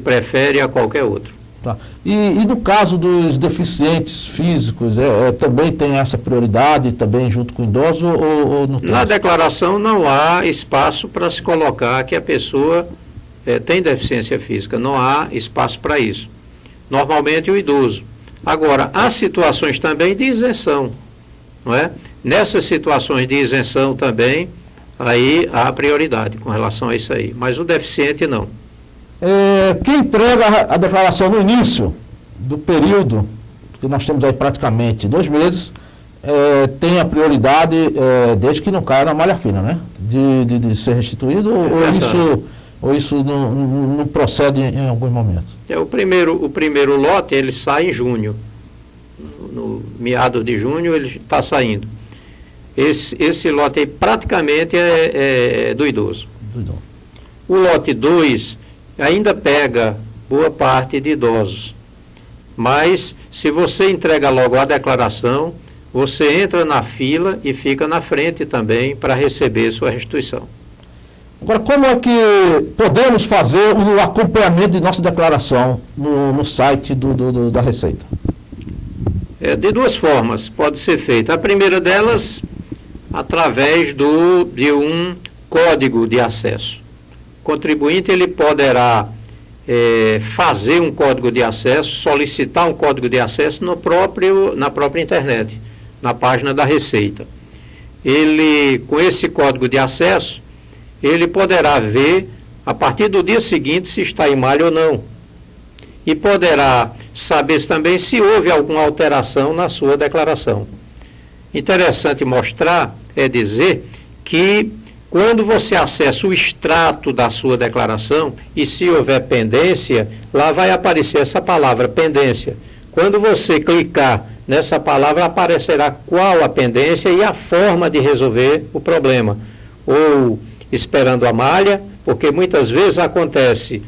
prefere a qualquer outro. Tá. E no caso dos deficientes físicos, também tem essa prioridade, também junto com o idoso, ou não tem? Na declaração não há espaço para se colocar que a pessoa tem deficiência física, não há espaço para isso. Normalmente o idoso. Agora, há situações também de isenção, não é? Nessas situações de isenção também, aí há prioridade com relação a isso aí, mas o deficiente não. Quem entrega a declaração no início do período, que nós temos aí praticamente 2 meses, tem a prioridade, desde que não caia na malha fina, né? De ser restituído, ou isso não procede em alguns momentos? O primeiro lote, ele sai em junho. No meado de junho, ele está saindo. Esse lote aí praticamente é do idoso. O lote 2 ainda pega boa parte de idosos. Mas, se você entrega logo a declaração, você entra na fila e fica na frente também para receber sua restituição. Agora, como é que podemos fazer o acompanhamento de nossa declaração no site da Receita? De 2 formas pode ser feito. A primeira delas, através de um código de acesso. O contribuinte ele poderá fazer um código de acesso, solicitar um código de acesso na própria internet, na página da Receita. Ele, com esse código de acesso, ele poderá ver, a partir do dia seguinte, se está em malha ou não. E poderá saber também se houve alguma alteração na sua declaração. Interessante dizer que quando você acessa o extrato da sua declaração, e se houver pendência, lá vai aparecer essa palavra, pendência. Quando você clicar nessa palavra, aparecerá qual a pendência e a forma de resolver o problema. Ou esperando a malha, porque muitas vezes acontece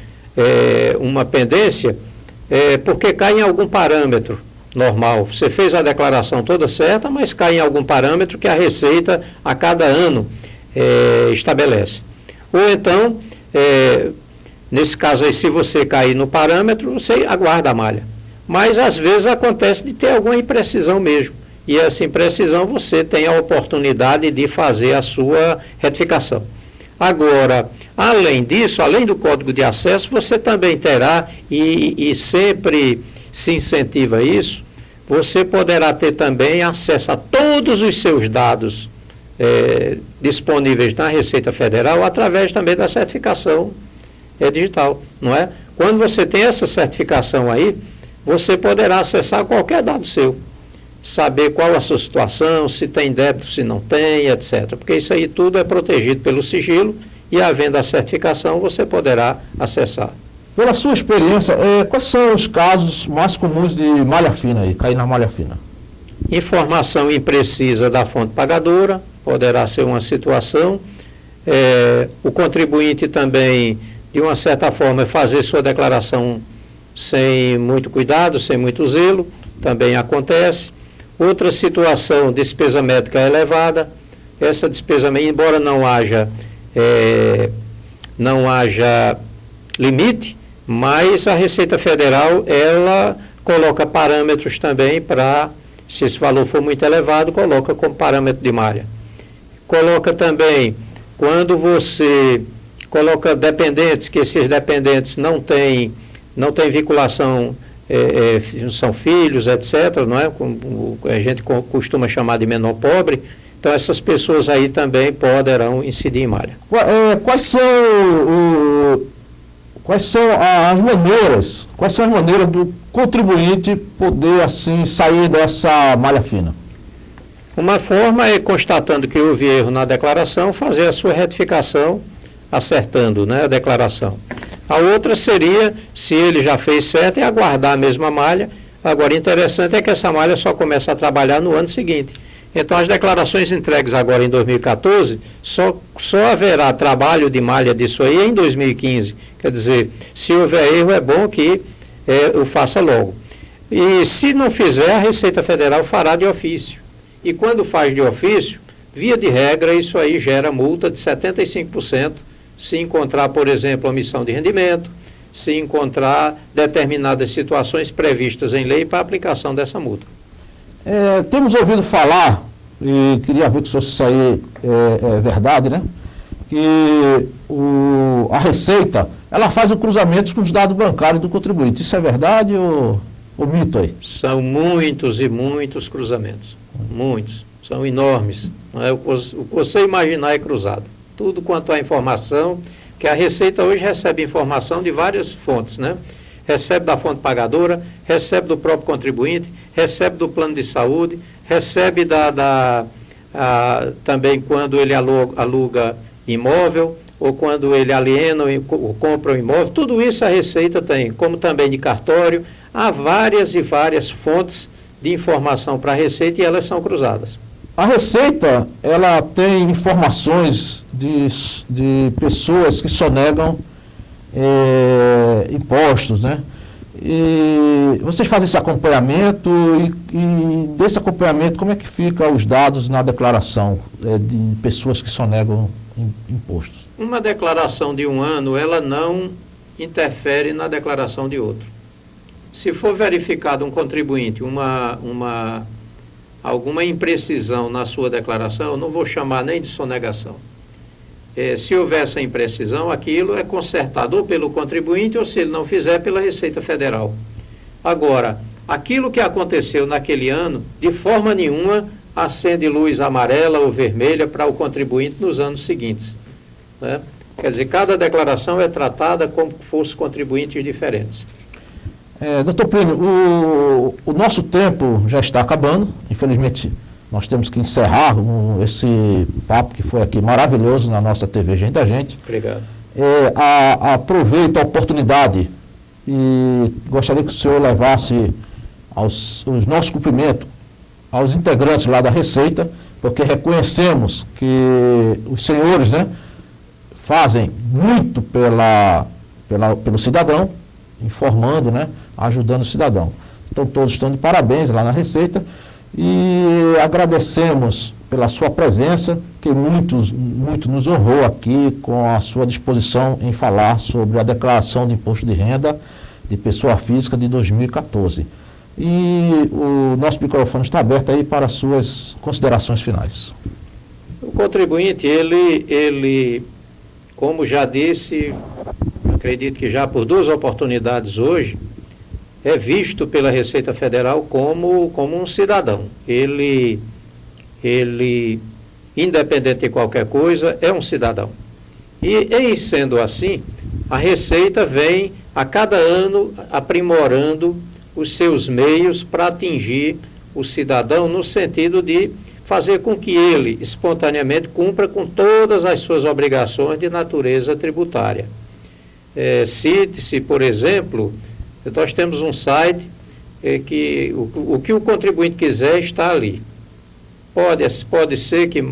uma pendência porque cai em algum parâmetro normal. Você fez a declaração toda certa, mas cai em algum parâmetro que a Receita, a cada ano, estabelece. Ou então, nesse caso aí, se você cair no parâmetro, você aguarda a malha. Mas, às vezes, acontece de ter alguma imprecisão mesmo. E essa imprecisão você tem a oportunidade de fazer a sua retificação. Agora, além disso, além do código de acesso, você também terá, e sempre se incentiva isso, você poderá ter também acesso a todos os seus dados disponíveis na Receita Federal, através também da certificação digital, não é? Quando você tem essa certificação aí, você poderá acessar qualquer dado seu, saber qual a sua situação, se tem débito, se não tem, etc. Porque isso aí tudo é protegido pelo sigilo e, havendo a certificação, você poderá acessar. Pela sua experiência, quais são os casos mais comuns de malha fina aí, cair na malha fina? Informação imprecisa da fonte pagadora, poderá ser uma situação. O contribuinte também, de uma certa forma, fazer sua declaração sem muito cuidado, sem muito zelo, também acontece. Outra situação, despesa médica elevada. Essa despesa, embora não haja limite, mas a Receita Federal, ela coloca parâmetros também para, se esse valor for muito elevado, coloca como parâmetro de malha. Coloca também, quando você coloca dependentes, que esses dependentes não têm vinculação, são filhos, etc., não é? Como a gente costuma chamar de menor pobre, então essas pessoas aí também poderão incidir em malha. Quais são as maneiras do contribuinte poder, assim, sair dessa malha fina? Uma forma é, constatando que houve erro na declaração, fazer a sua retificação, acertando, né, a declaração. A outra seria, se ele já fez certo, é aguardar a mesma malha. Agora, interessante é que essa malha só começa a trabalhar no ano seguinte. Então, as declarações entregues agora em 2014, só haverá trabalho de malha disso aí em 2015. Quer dizer, se houver erro, é bom que o faça logo. E se não fizer, a Receita Federal fará de ofício. E quando faz de ofício, via de regra, isso aí gera multa de 75%, se encontrar, por exemplo, omissão de rendimento, se encontrar determinadas situações previstas em lei para aplicação dessa multa. Temos ouvido falar, e queria ver se isso aí é verdade, né? Que a Receita, ela faz o cruzamento com os dados bancários do contribuinte. Isso é verdade ou mito aí? São muitos e muitos cruzamentos. Muitos. São enormes. Não é? O que você imaginar é cruzado. Tudo quanto a informação, que a Receita hoje recebe informação de várias fontes, né? Recebe da fonte pagadora, recebe do próprio contribuinte, recebe do plano de saúde, recebe também quando ele aluga imóvel, ou quando ele aliena ou compra um imóvel. Tudo isso a Receita tem, como também de cartório. Há várias e várias fontes de informação para a Receita e elas são cruzadas. A Receita, ela tem informações de pessoas que sonegam impostos, né? E vocês fazem esse acompanhamento e desse acompanhamento, como é que ficam os dados na declaração de pessoas que sonegam impostos? Uma declaração de um ano, ela não interfere na declaração de outro. Se for verificado um contribuinte, alguma imprecisão na sua declaração, eu não vou chamar nem de sonegação. Se houver essa imprecisão, aquilo é consertado ou pelo contribuinte ou, se ele não fizer, pela Receita Federal. Agora, aquilo que aconteceu naquele ano, de forma nenhuma, acende luz amarela ou vermelha para o contribuinte nos anos seguintes, né? Quer dizer, cada declaração é tratada como se fosse contribuintes diferentes. Doutor Plínio, o nosso tempo já está acabando, infelizmente nós temos que encerrar esse papo que foi aqui maravilhoso na nossa TV Gente da Gente. Obrigado. Aproveito a oportunidade e gostaria que o senhor levasse os nossos cumprimentos aos integrantes lá da Receita, porque reconhecemos que os senhores, né, fazem muito pelo cidadão, informando, né, ajudando o cidadão. Então todos estão de parabéns lá na Receita e agradecemos pela sua presença, que muito nos honrou aqui com a sua disposição em falar sobre a declaração de imposto de renda de pessoa física de 2014. E o nosso microfone está aberto aí para as suas considerações finais. O contribuinte, ele, como já disse, acredito que já por 2 oportunidades hoje, é visto pela Receita Federal como um cidadão. Ele, independente de qualquer coisa, é um cidadão. E, em sendo assim, a Receita vem a cada ano aprimorando os seus meios para atingir o cidadão no sentido de fazer com que ele, espontaneamente, cumpra com todas as suas obrigações de natureza tributária. Cite-se, por exemplo, nós temos um site que o que o contribuinte quiser está ali. Pode ser que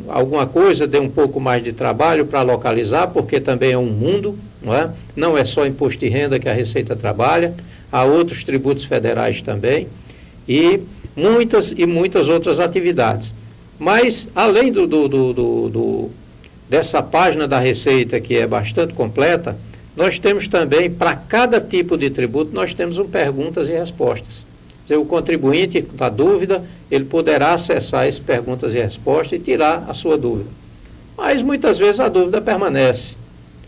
alguma coisa dê um pouco mais de trabalho para localizar, porque também é um mundo, não é? Não é só imposto de renda que a Receita trabalha, há outros tributos federais também, e muitas outras atividades. Mas, além dessa página da Receita, que é bastante completa, nós temos também, para cada tipo de tributo, nós temos perguntas e respostas. Quer dizer, o contribuinte, com a dúvida, ele poderá acessar essas perguntas e respostas e tirar a sua dúvida. Mas, muitas vezes, a dúvida permanece.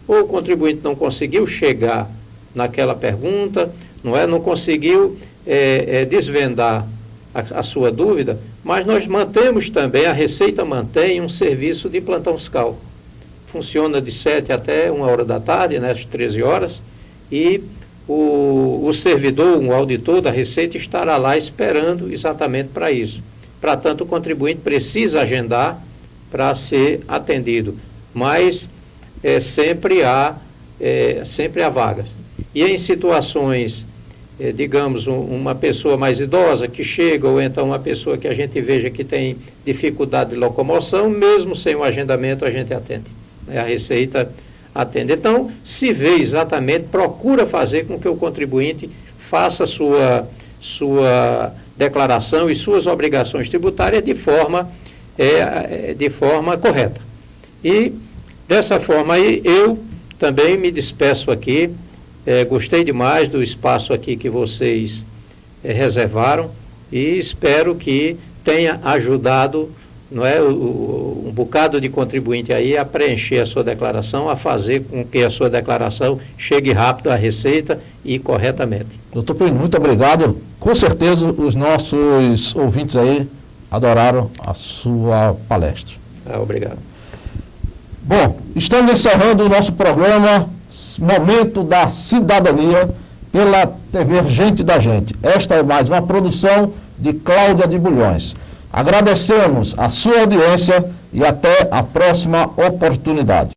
Ou o contribuinte não conseguiu chegar naquela pergunta, não conseguiu desvendar a sua dúvida, mas nós mantemos também, a Receita mantém um serviço de plantão fiscal. Funciona de 7 até 1 hora da tarde, né, às 13 horas, e o servidor, um auditor da Receita, estará lá esperando exatamente para isso. Para tanto, o contribuinte precisa agendar para ser atendido, mas sempre há vagas. E em situações, digamos, uma pessoa mais idosa que chega, ou então uma pessoa que a gente veja que tem dificuldade de locomoção, mesmo sem o agendamento, a gente atende. A Receita atende. Então, se vê exatamente, procura fazer com que o contribuinte faça sua declaração e suas obrigações tributárias de forma correta. E, dessa forma aí, eu também me despeço aqui, Gostei demais do espaço aqui que vocês reservaram e espero que tenha ajudado, não é, um bocado de contribuinte aí a preencher a sua declaração, a fazer com que a sua declaração chegue rápido à Receita e corretamente. Doutor Plínio, muito obrigado. Com certeza os nossos ouvintes aí adoraram a sua palestra. Obrigado. Bom, estamos encerrando o nosso programa Momento da Cidadania pela TV Gente da Gente. Esta é mais uma produção de Cláudia de Bulhões. Agradecemos a sua audiência e até a próxima oportunidade.